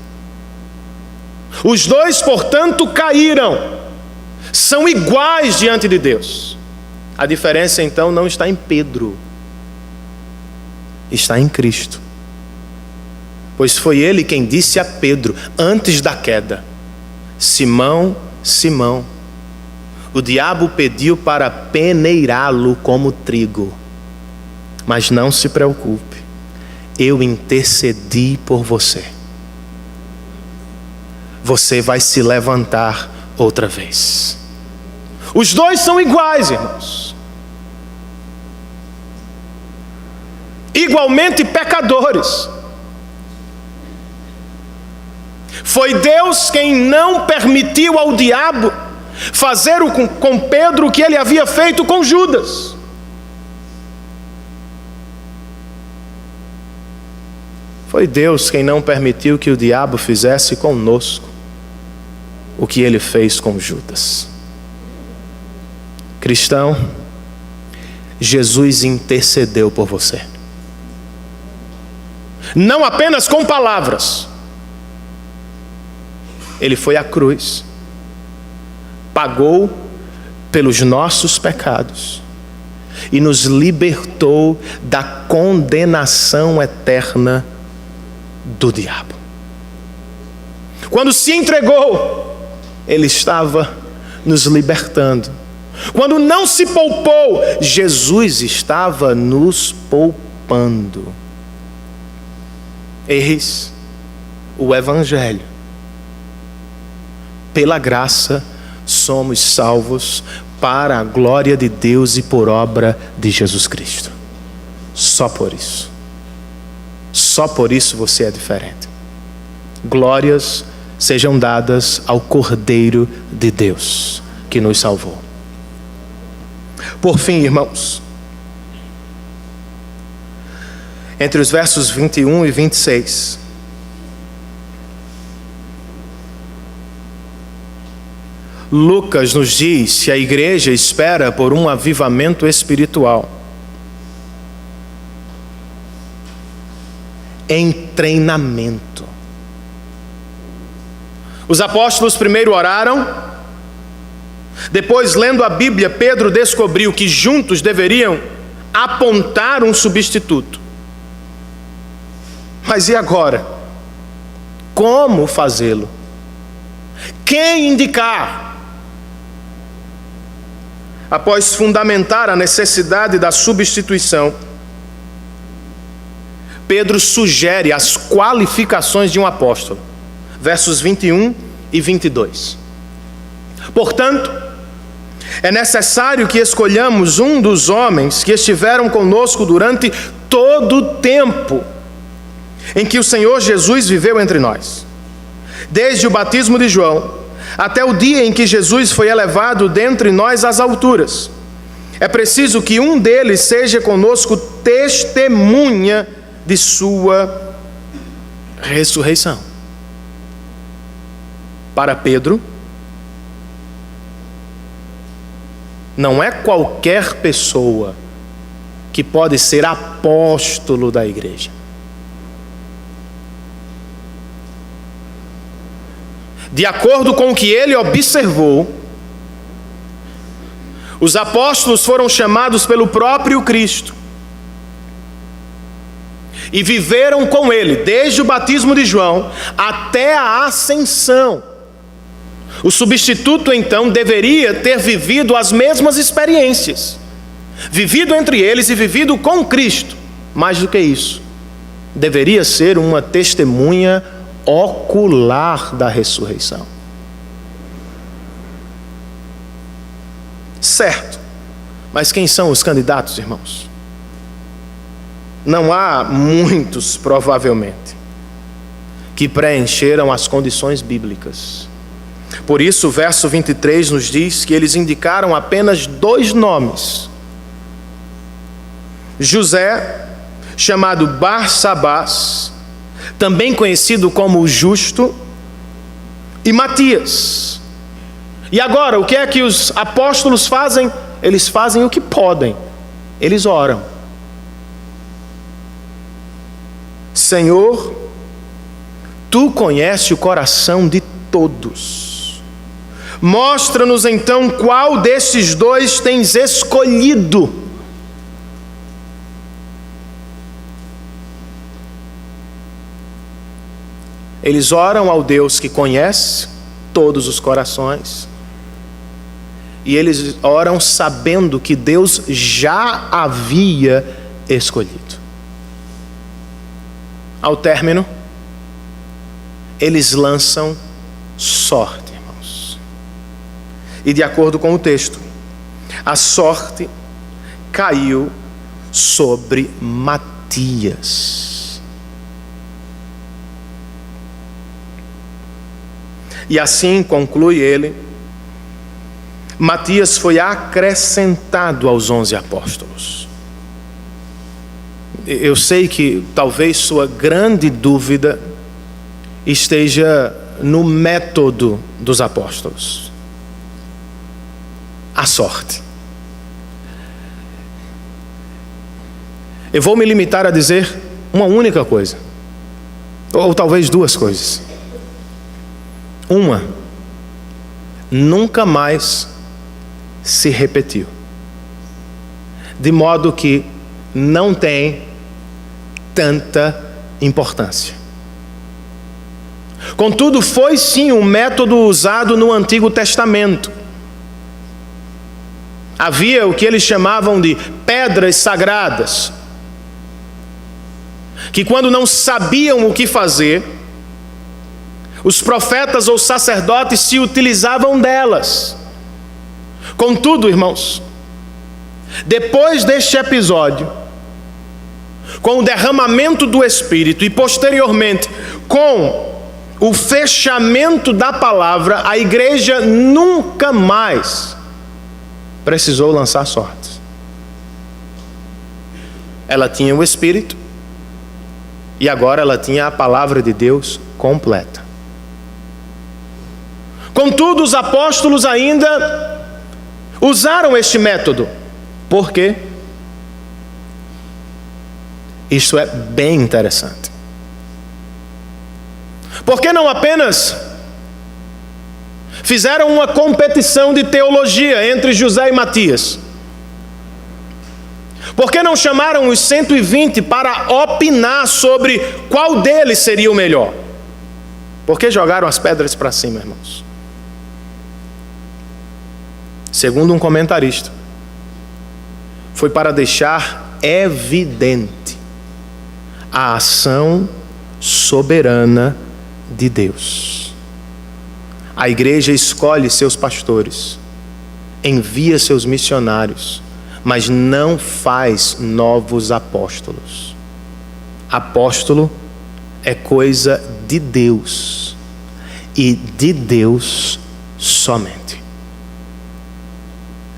Os dois, portanto, caíram. São iguais diante de Deus. A diferença então não está em Pedro, está em Cristo. Pois foi ele quem disse a Pedro, antes da queda: Simão, Simão, o diabo pediu para peneirá-lo como trigo, mas não se preocupe, eu intercedi por você. Você vai se levantar outra vez. Os dois são iguais, irmãos. Igualmente pecadores. Foi Deus quem não permitiu ao diabo fazer com Pedro o que ele havia feito com Judas. Foi Deus quem não permitiu que o diabo fizesse conosco o que ele fez com Judas. Cristão, Jesus intercedeu por você. Não apenas com palavras. Ele foi à cruz, pagou pelos nossos pecados e nos libertou da condenação eterna do diabo. Quando se entregou, ele estava nos libertando. Quando não se poupou, Jesus estava nos poupando. Eis o Evangelho. Pela graça somos salvos para a glória de Deus e por obra de Jesus Cristo. Só por isso. Só por isso você é diferente. Glórias sejam dadas ao Cordeiro de Deus que nos salvou. Por fim, irmãos, entre os versos 21 e 26, Lucas nos diz que a igreja espera por um avivamento espiritual em treinamento. Os apóstolos primeiro oraram, depois, lendo a Bíblia, Pedro descobriu que juntos deveriam apontar um substituto. Mas e agora? Como fazê-lo? Quem indicar? Após fundamentar a necessidade da substituição, Pedro sugere as qualificações de um apóstolo. Versos 21 e 22. Portanto, é necessário que escolhamos um dos homens que estiveram conosco durante todo o tempo em que o Senhor Jesus viveu entre nós, desde o batismo de João até o dia em que Jesus foi elevado dentre nós às alturas. É preciso que um deles seja conosco testemunha de sua ressurreição. Para Pedro, não é qualquer pessoa que pode ser apóstolo da igreja. De acordo com o que ele observou, os apóstolos foram chamados pelo próprio Cristo e viveram com ele desde o batismo de João até a ascensão. O substituto, então, deveria ter vivido as mesmas experiências, vivido entre eles e vivido com Cristo. Mais do que isso, deveria ser uma testemunha ocular da ressurreição. Certo, mas quem são os candidatos, irmãos? Não há muitos, provavelmente, que preencheram as condições bíblicas. Por isso, o verso 23 nos diz que eles indicaram apenas 2 nomes. José, chamado Barsabás, também conhecido como o Justo, e Matias. E agora, o que é que os apóstolos fazem? Eles fazem o que podem. Eles oram. Senhor, Tu conheces o coração de todos. Mostra-nos então qual desses 2 tens escolhido. Eles oram ao Deus que conhece todos os corações. E eles oram sabendo que Deus já havia escolhido. Ao término, eles lançam sorte, irmãos. E de acordo com o texto, a sorte caiu sobre Matias. E assim conclui ele, Matias foi acrescentado aos 11 apóstolos. Eu sei que talvez sua grande dúvida esteja no método dos apóstolos. A sorte. Eu vou me limitar a dizer uma única coisa, ou talvez duas coisas. Uma, nunca mais se repetiu, de modo que não tem tanta importância. Contudo, foi sim um método usado no Antigo Testamento. Havia o que eles chamavam de pedras sagradas, que quando não sabiam o que fazer, os profetas ou sacerdotes se utilizavam delas. Contudo, irmãos, depois deste episódio, com o derramamento do Espírito e posteriormente com o fechamento da palavra, a igreja nunca mais precisou lançar sortes. Ela tinha o Espírito e agora ela tinha a palavra de Deus completa. Contudo, os apóstolos ainda usaram este método. Por quê? Isto é bem interessante. Porque não apenas fizeram uma competição de teologia entre José e Matias, por que não chamaram os 120 para opinar sobre qual deles seria o melhor? Por que jogaram as pedras para cima, irmãos? Segundo um comentarista, foi para deixar evidente a ação soberana de Deus. A igreja escolhe seus pastores, envia seus missionários, mas não faz novos apóstolos. Apóstolo é coisa de Deus e de Deus somente.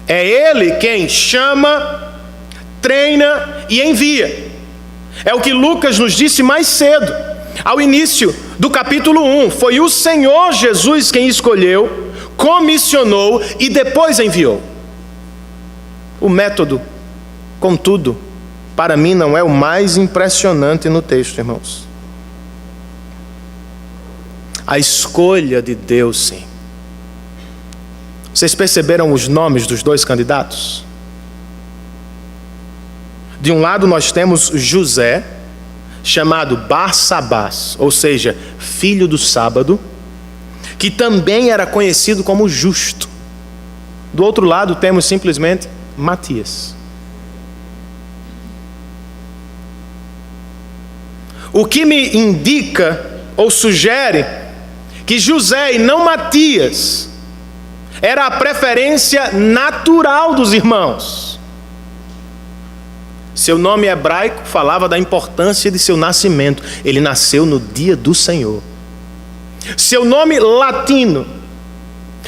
É Ele quem chama, treina e envia. É o que Lucas nos disse mais cedo, ao início do capítulo 1. Foi o Senhor Jesus quem escolheu, comissionou e depois enviou. O método, contudo, para mim não é o mais impressionante no texto, irmãos. A escolha de Deus, sim. Vocês perceberam os nomes dos dois candidatos? De um lado nós temos José, chamado Barsabás, ou seja, filho do sábado, que também era conhecido como justo. Do outro lado temos simplesmente Matias. O que me indica ou sugere que José e não Matias era a preferência natural dos irmãos. Seu nome hebraico falava da importância de seu nascimento. Ele nasceu no dia do Senhor. Seu nome latino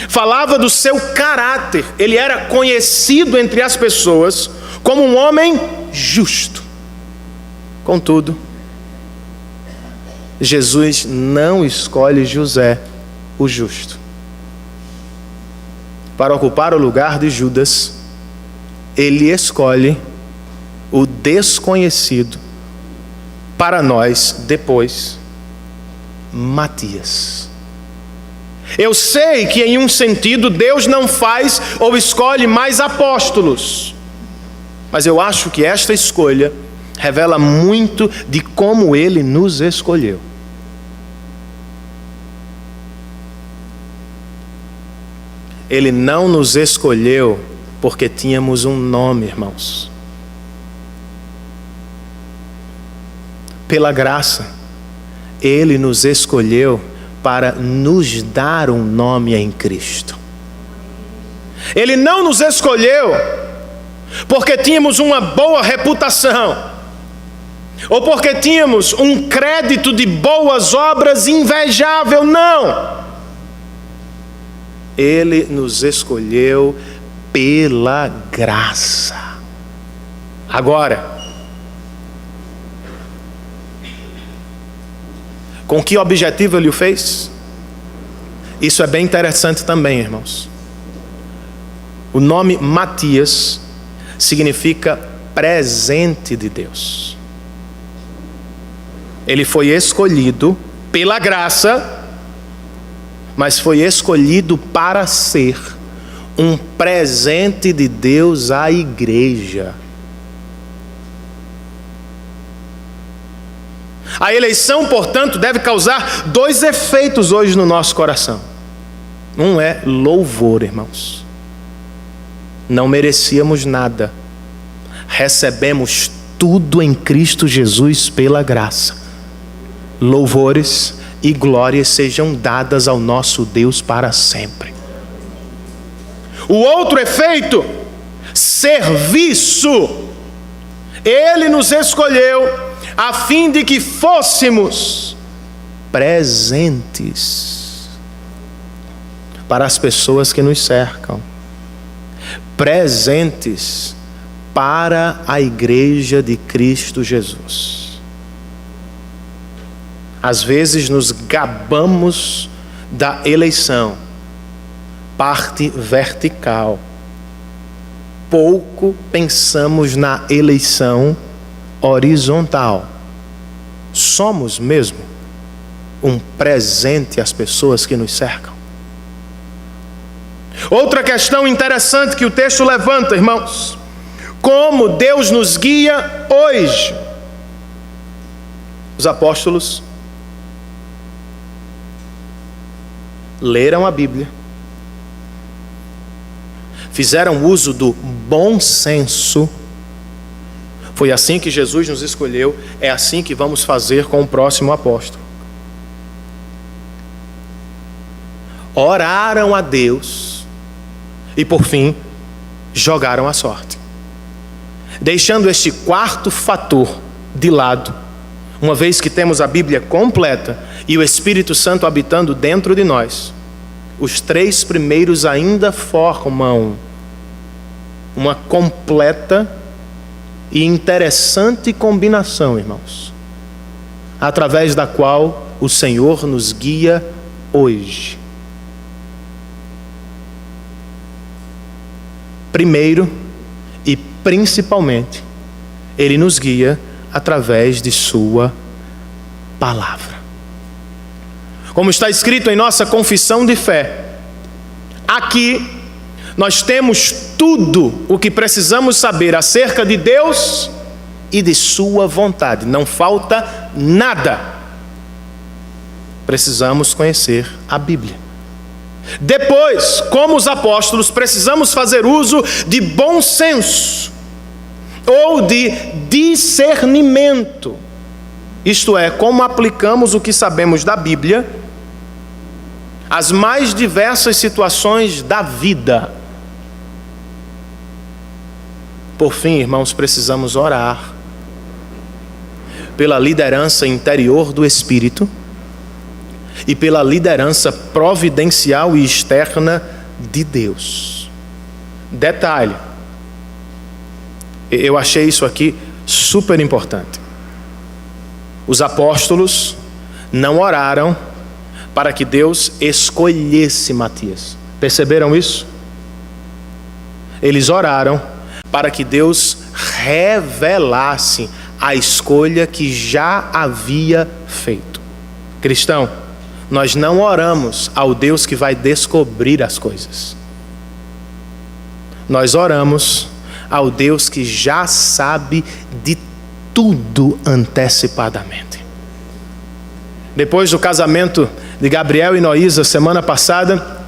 falava do seu caráter. Ele era conhecido entre as pessoas como um homem justo. Contudo, Jesus não escolhe José, o justo, para ocupar o lugar de Judas. Ele escolhe o desconhecido, para nós depois, Matias. Eu sei que em um sentido Deus não faz ou escolhe mais apóstolos, mas eu acho que esta escolha revela muito de como Ele nos escolheu. Ele não nos escolheu porque tínhamos um nome, irmãos. Pela graça, Ele nos escolheu para nos dar um nome em Cristo. Ele não nos escolheu porque tínhamos uma boa reputação, ou porque tínhamos um crédito de boas obras invejável, não. Ele nos escolheu pela graça. Agora, com que objetivo Ele o fez? Isso é bem interessante também, irmãos. O nome Matias significa presente de Deus. Ele foi escolhido pela graça, mas foi escolhido para ser um presente de Deus à igreja. A eleição, portanto, deve causar dois efeitos hoje no nosso coração. Um é louvor, irmãos. Não merecíamos nada. Recebemos tudo em Cristo Jesus pela graça. Louvores e glórias sejam dadas ao nosso Deus para sempre. O outro efeito, serviço. Ele nos escolheu a fim de que fôssemos presentes para as pessoas que nos cercam, presentes para a igreja de Cristo Jesus. Às vezes nos gabamos da eleição, parte vertical. Pouco pensamos na eleição horizontal. Somos mesmo um presente às pessoas que nos cercam. Outra questão interessante que o texto levanta, irmãos: como Deus nos guia hoje. Os apóstolos leram a Bíblia, fizeram uso do bom senso. Foi assim que Jesus nos escolheu, é assim que vamos fazer com o próximo apóstolo. Oraram a Deus e, por fim, jogaram a sorte, deixando este quarto fator de lado, uma vez que temos a Bíblia completa e o Espírito Santo habitando dentro de nós. Os três primeiros ainda formam uma completa e interessante combinação, irmãos, através da qual o Senhor nos guia hoje. Primeiro e principalmente, Ele nos guia através de Sua palavra. Como está escrito em nossa confissão de fé, aqui nós temos tudo o que precisamos saber acerca de Deus e de Sua vontade. Não falta nada. Precisamos conhecer a Bíblia. Depois, como os apóstolos, precisamos fazer uso de bom senso ou de discernimento. Isto é, como aplicamos o que sabemos da Bíblia às mais diversas situações da vida. Por fim, irmãos, precisamos orar pela liderança interior do Espírito e pela liderança providencial e externa de Deus. Detalhe, eu achei isso aqui super importante. Os apóstolos não oraram para que Deus escolhesse Matias. Perceberam isso? Eles oraram para que Deus revelasse a escolha que já havia feito. Cristão, nós não oramos ao Deus que vai descobrir as coisas. Nós oramos ao Deus que já sabe de tudo antecipadamente. Depois do casamento de Gabriel e Noísa, semana passada,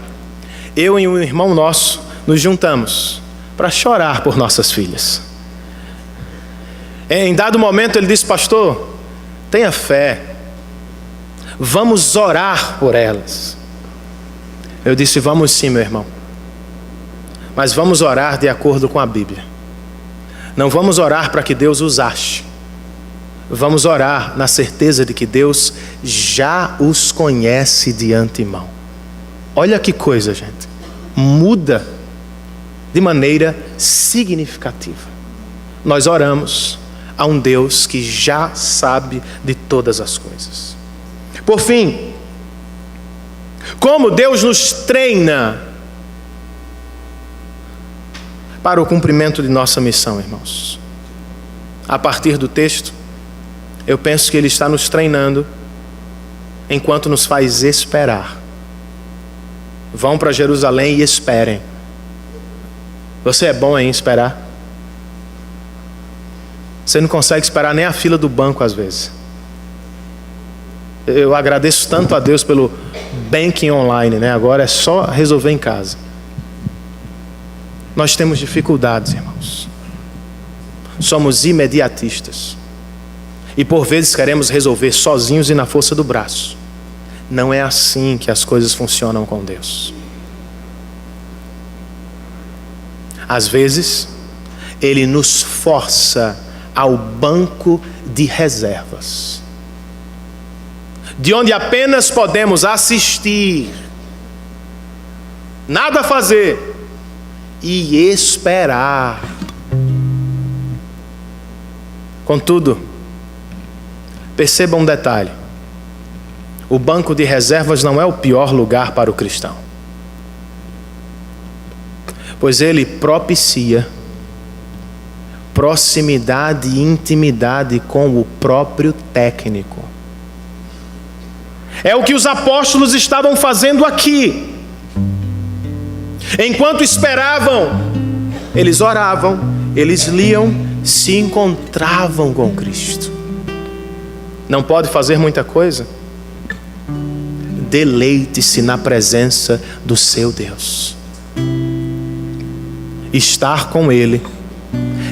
eu e um irmão nosso nos juntamos para chorar por nossas filhas. Em dado momento ele disse: pastor, tenha fé, vamos orar por elas. Eu disse: vamos sim, meu irmão, mas vamos orar de acordo com a Bíblia. Não vamos orar para que Deus os ache. Vamos orar na certeza de que Deus já os conhece de antemão. Olha que coisa, gente. muda de maneira significativa. Nós oramos a um Deus que já sabe de todas as coisas. Por fim, como Deus nos treina para o cumprimento de nossa missão, irmãos? A partir do texto, eu penso que Ele está nos treinando enquanto nos faz esperar. Vão para Jerusalém e esperem. Você é bom em esperar? Você não consegue esperar nem a fila do banco às vezes. Eu agradeço tanto a Deus pelo banking online, né? Agora é só resolver em casa. Nós temos dificuldades, irmãos. Somos imediatistas. E por vezes queremos resolver sozinhos e na força do braço. Não é assim que as coisas funcionam com Deus. Às vezes, Ele nos força ao banco de reservas, de onde apenas podemos assistir, nada fazer e esperar. Contudo, perceba um detalhe: o banco de reservas não é o pior lugar para o cristão, pois ele propicia proximidade e intimidade com o próprio técnico. É o que os apóstolos estavam fazendo aqui. Enquanto esperavam, eles oravam, eles liam, se encontravam com Cristo. Não pode fazer muita coisa? Deleite-se na presença do seu Deus. Estar com Ele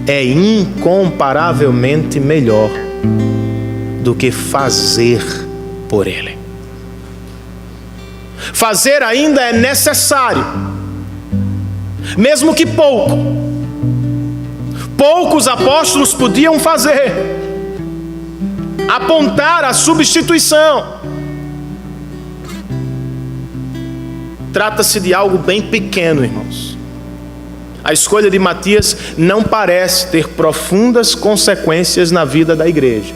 é incomparavelmente melhor do que fazer por Ele. Fazer ainda é necessário, mesmo que pouco. Poucos apóstolos podiam fazer, apontar a substituição. Trata-se de algo bem pequeno, irmãos. A escolha de Matias não parece ter profundas consequências na vida da igreja.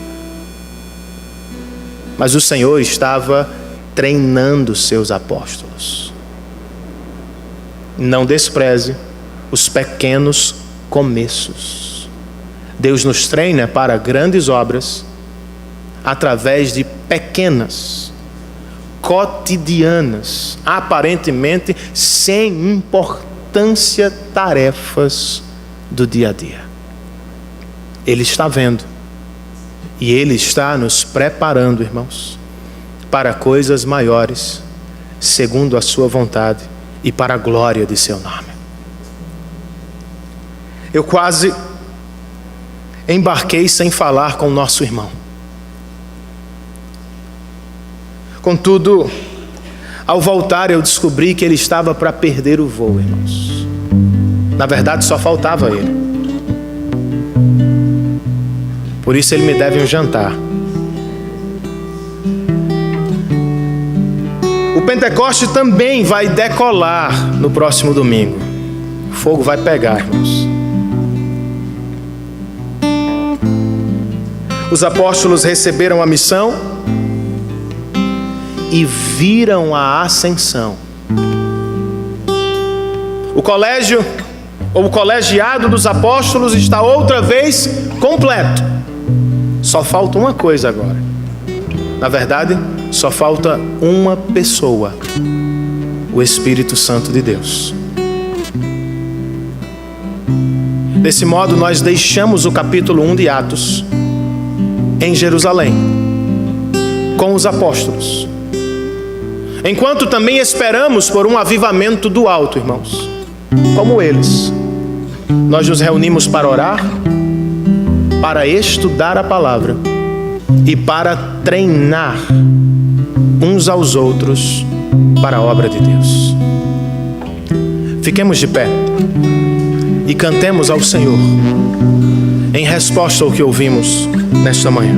Mas o Senhor estava treinando seus apóstolos. Não despreze os pequenos começos. Deus nos treina para grandes obras através de pequenas, cotidianas, aparentemente sem importância, tarefas do dia a dia. Ele está vendo e Ele está nos preparando, irmãos, para coisas maiores, segundo a sua vontade e para a glória de seu nome. Eu quase embarquei sem falar com o nosso irmão. Contudo, ao voltar eu descobri que ele estava para perder o voo, irmãos. Na verdade, só faltava ele. Por isso ele me deve um jantar. O Pentecoste também vai decolar no próximo domingo. O fogo vai pegar, irmãos. Os apóstolos receberam a missão e viram a ascensão. O colégio, ou o colegiado dos apóstolos está outra vez completo. Só falta uma coisa agora. Na verdade, só falta uma pessoa: o Espírito Santo de Deus. Desse modo, nós deixamos o capítulo 1 de Atos em Jerusalém, com os apóstolos, enquanto também esperamos por um avivamento do alto, irmãos. Como eles, nós nos reunimos para orar, para estudar a palavra e para treinar uns aos outros para a obra de Deus. Fiquemos de pé e cantemos ao Senhor em resposta ao que ouvimos nesta manhã.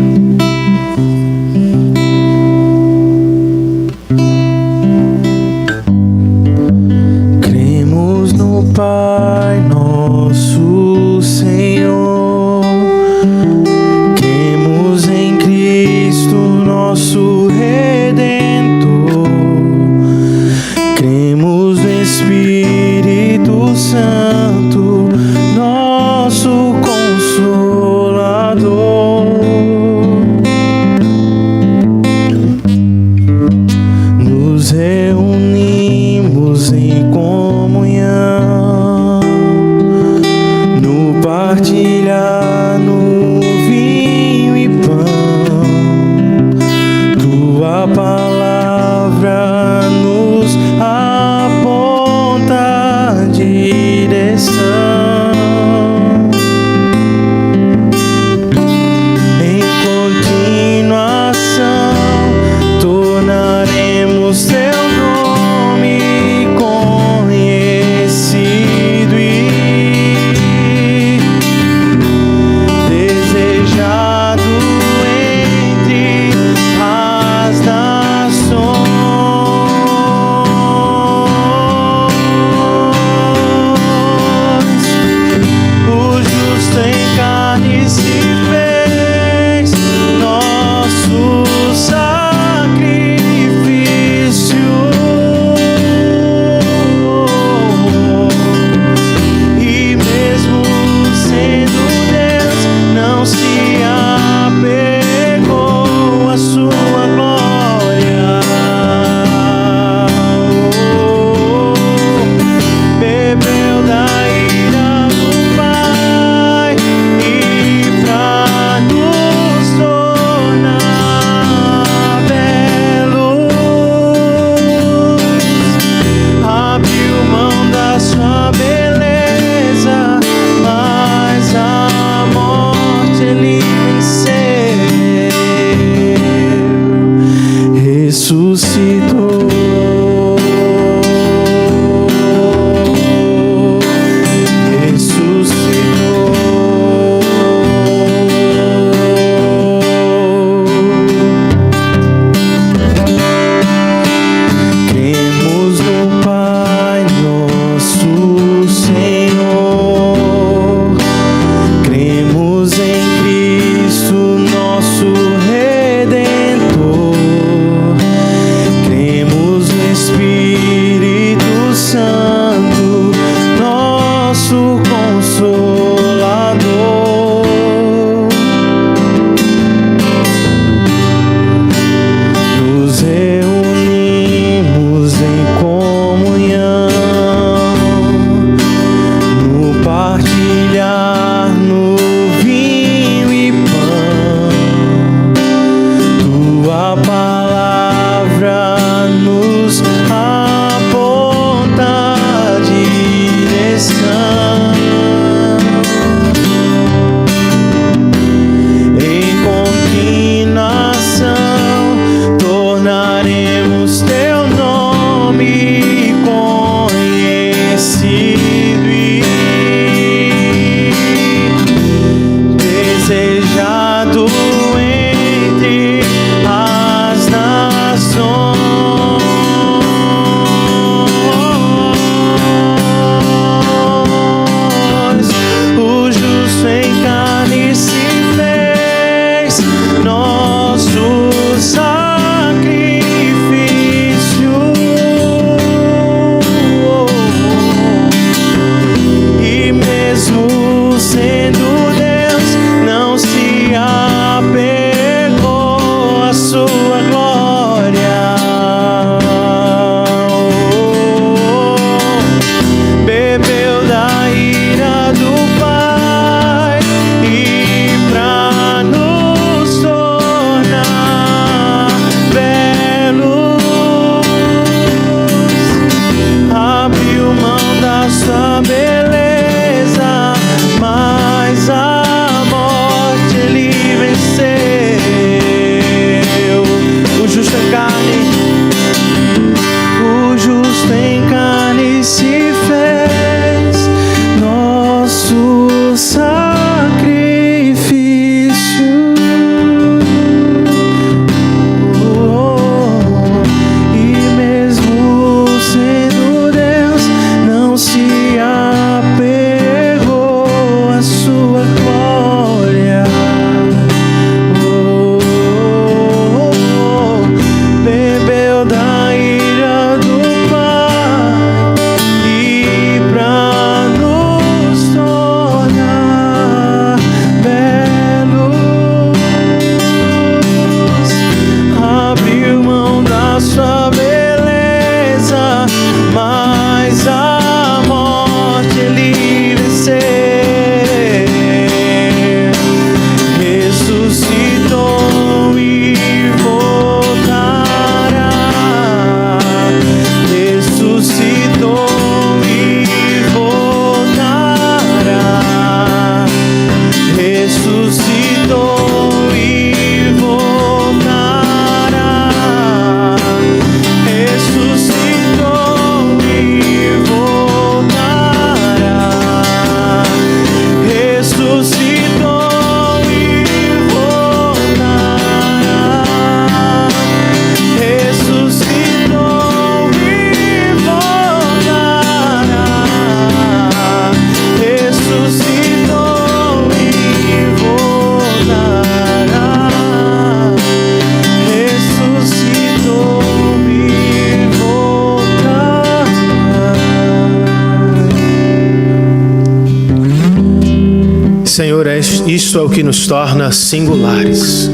Senhor, isto é o que nos torna singulares.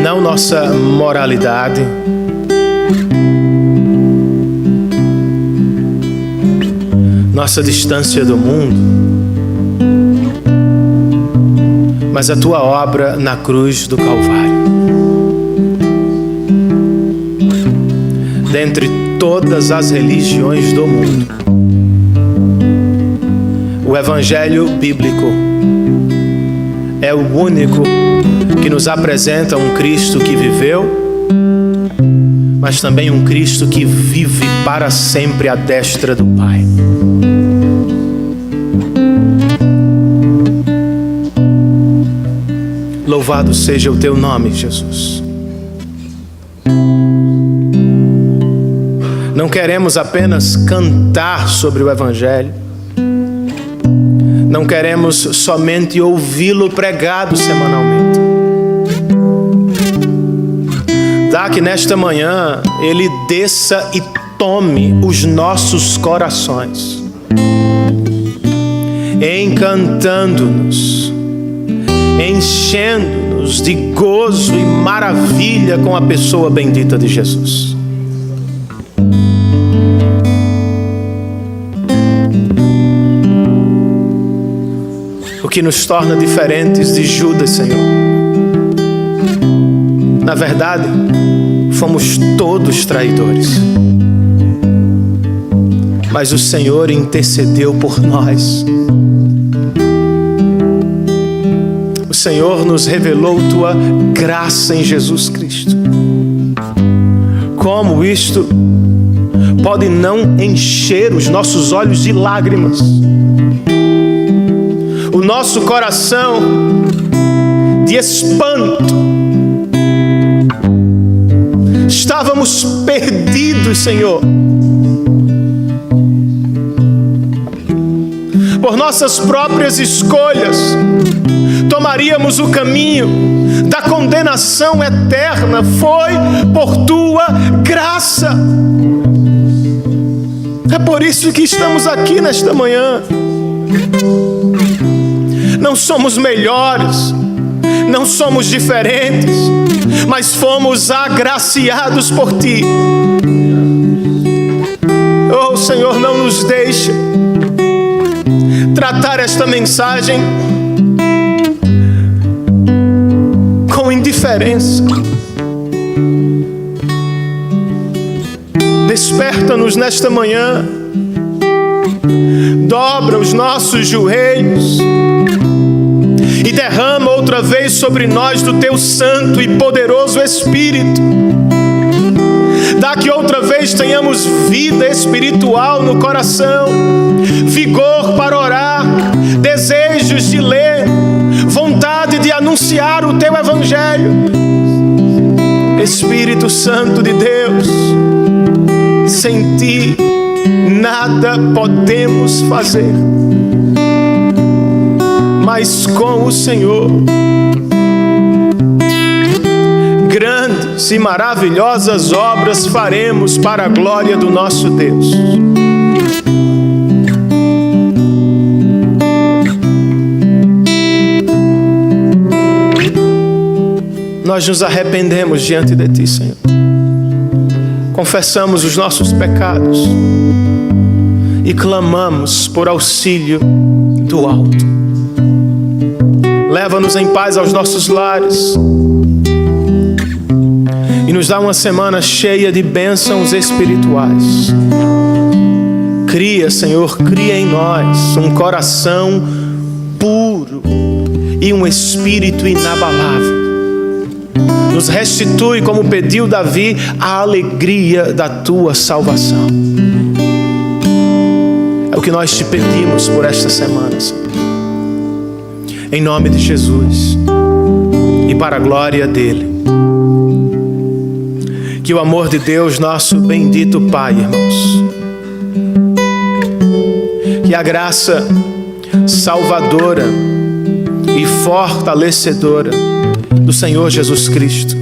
Não nossa moralidade, nossa distância do mundo, mas a tua obra na cruz do Calvário. Dentre todas as religiões do mundo, o Evangelho bíblico é o único que nos apresenta um Cristo que viveu, mas também um Cristo que vive para sempre à destra do Pai. Louvado seja o teu nome, Jesus. Não queremos apenas cantar sobre o Evangelho, não queremos somente ouvi-lo pregado semanalmente. Dá que nesta manhã ele desça e tome os nossos corações, encantando-nos, enchendo-nos de gozo e maravilha com a pessoa bendita de Jesus. O que nos torna diferentes de Judas, Senhor. Na verdade, fomos todos traidores, mas o Senhor intercedeu por nós. O Senhor nos revelou tua graça em Jesus Cristo. Como isto pode não encher os nossos olhos de lágrimas, o nosso coração de espanto? Estávamos perdidos, Senhor. Por nossas próprias escolhas, tomaríamos o caminho da condenação eterna. Foi por tua graça. É por isso que estamos aqui nesta manhã. Não somos melhores, não somos diferentes, mas fomos agraciados por ti. Oh, Senhor, não nos deixe tratar esta mensagem com indiferença. Desperta-nos nesta manhã, dobra os nossos joelhos e derrama outra vez sobre nós do teu santo e poderoso Espírito. Dá que outra vez tenhamos vida espiritual no coração, vigor para orar, desejos de ler, vontade de anunciar o teu Evangelho. Espírito Santo de Deus, sem ti nada podemos fazer, mas com o Senhor grandes e maravilhosas obras faremos para a glória do nosso Deus. Nós nos arrependemos diante de ti, Senhor. Confessamos os nossos pecados e clamamos por auxílio do alto. Leva-nos em paz aos nossos lares e nos dá uma semana cheia de bênçãos espirituais. Cria, Senhor, cria em nós um coração puro e um espírito inabalável. Nos restitui, como pediu Davi, a alegria da tua salvação. É o que nós te pedimos por esta semana, Senhor. Em nome de Jesus e para a glória dele. Que o amor de Deus, nosso bendito Pai, irmãos, que a graça salvadora e fortalecedora do Senhor Jesus Cristo,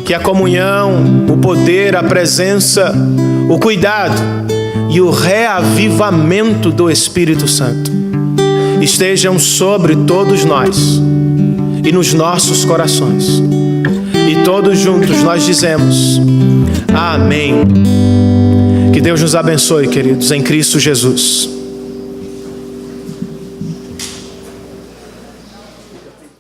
que a comunhão, o poder, a presença, o cuidado e e o reavivamento do Espírito Santo estejam sobre todos nós e nos nossos corações. E todos juntos nós dizemos: amém. Que Deus nos abençoe, queridos, em Cristo Jesus.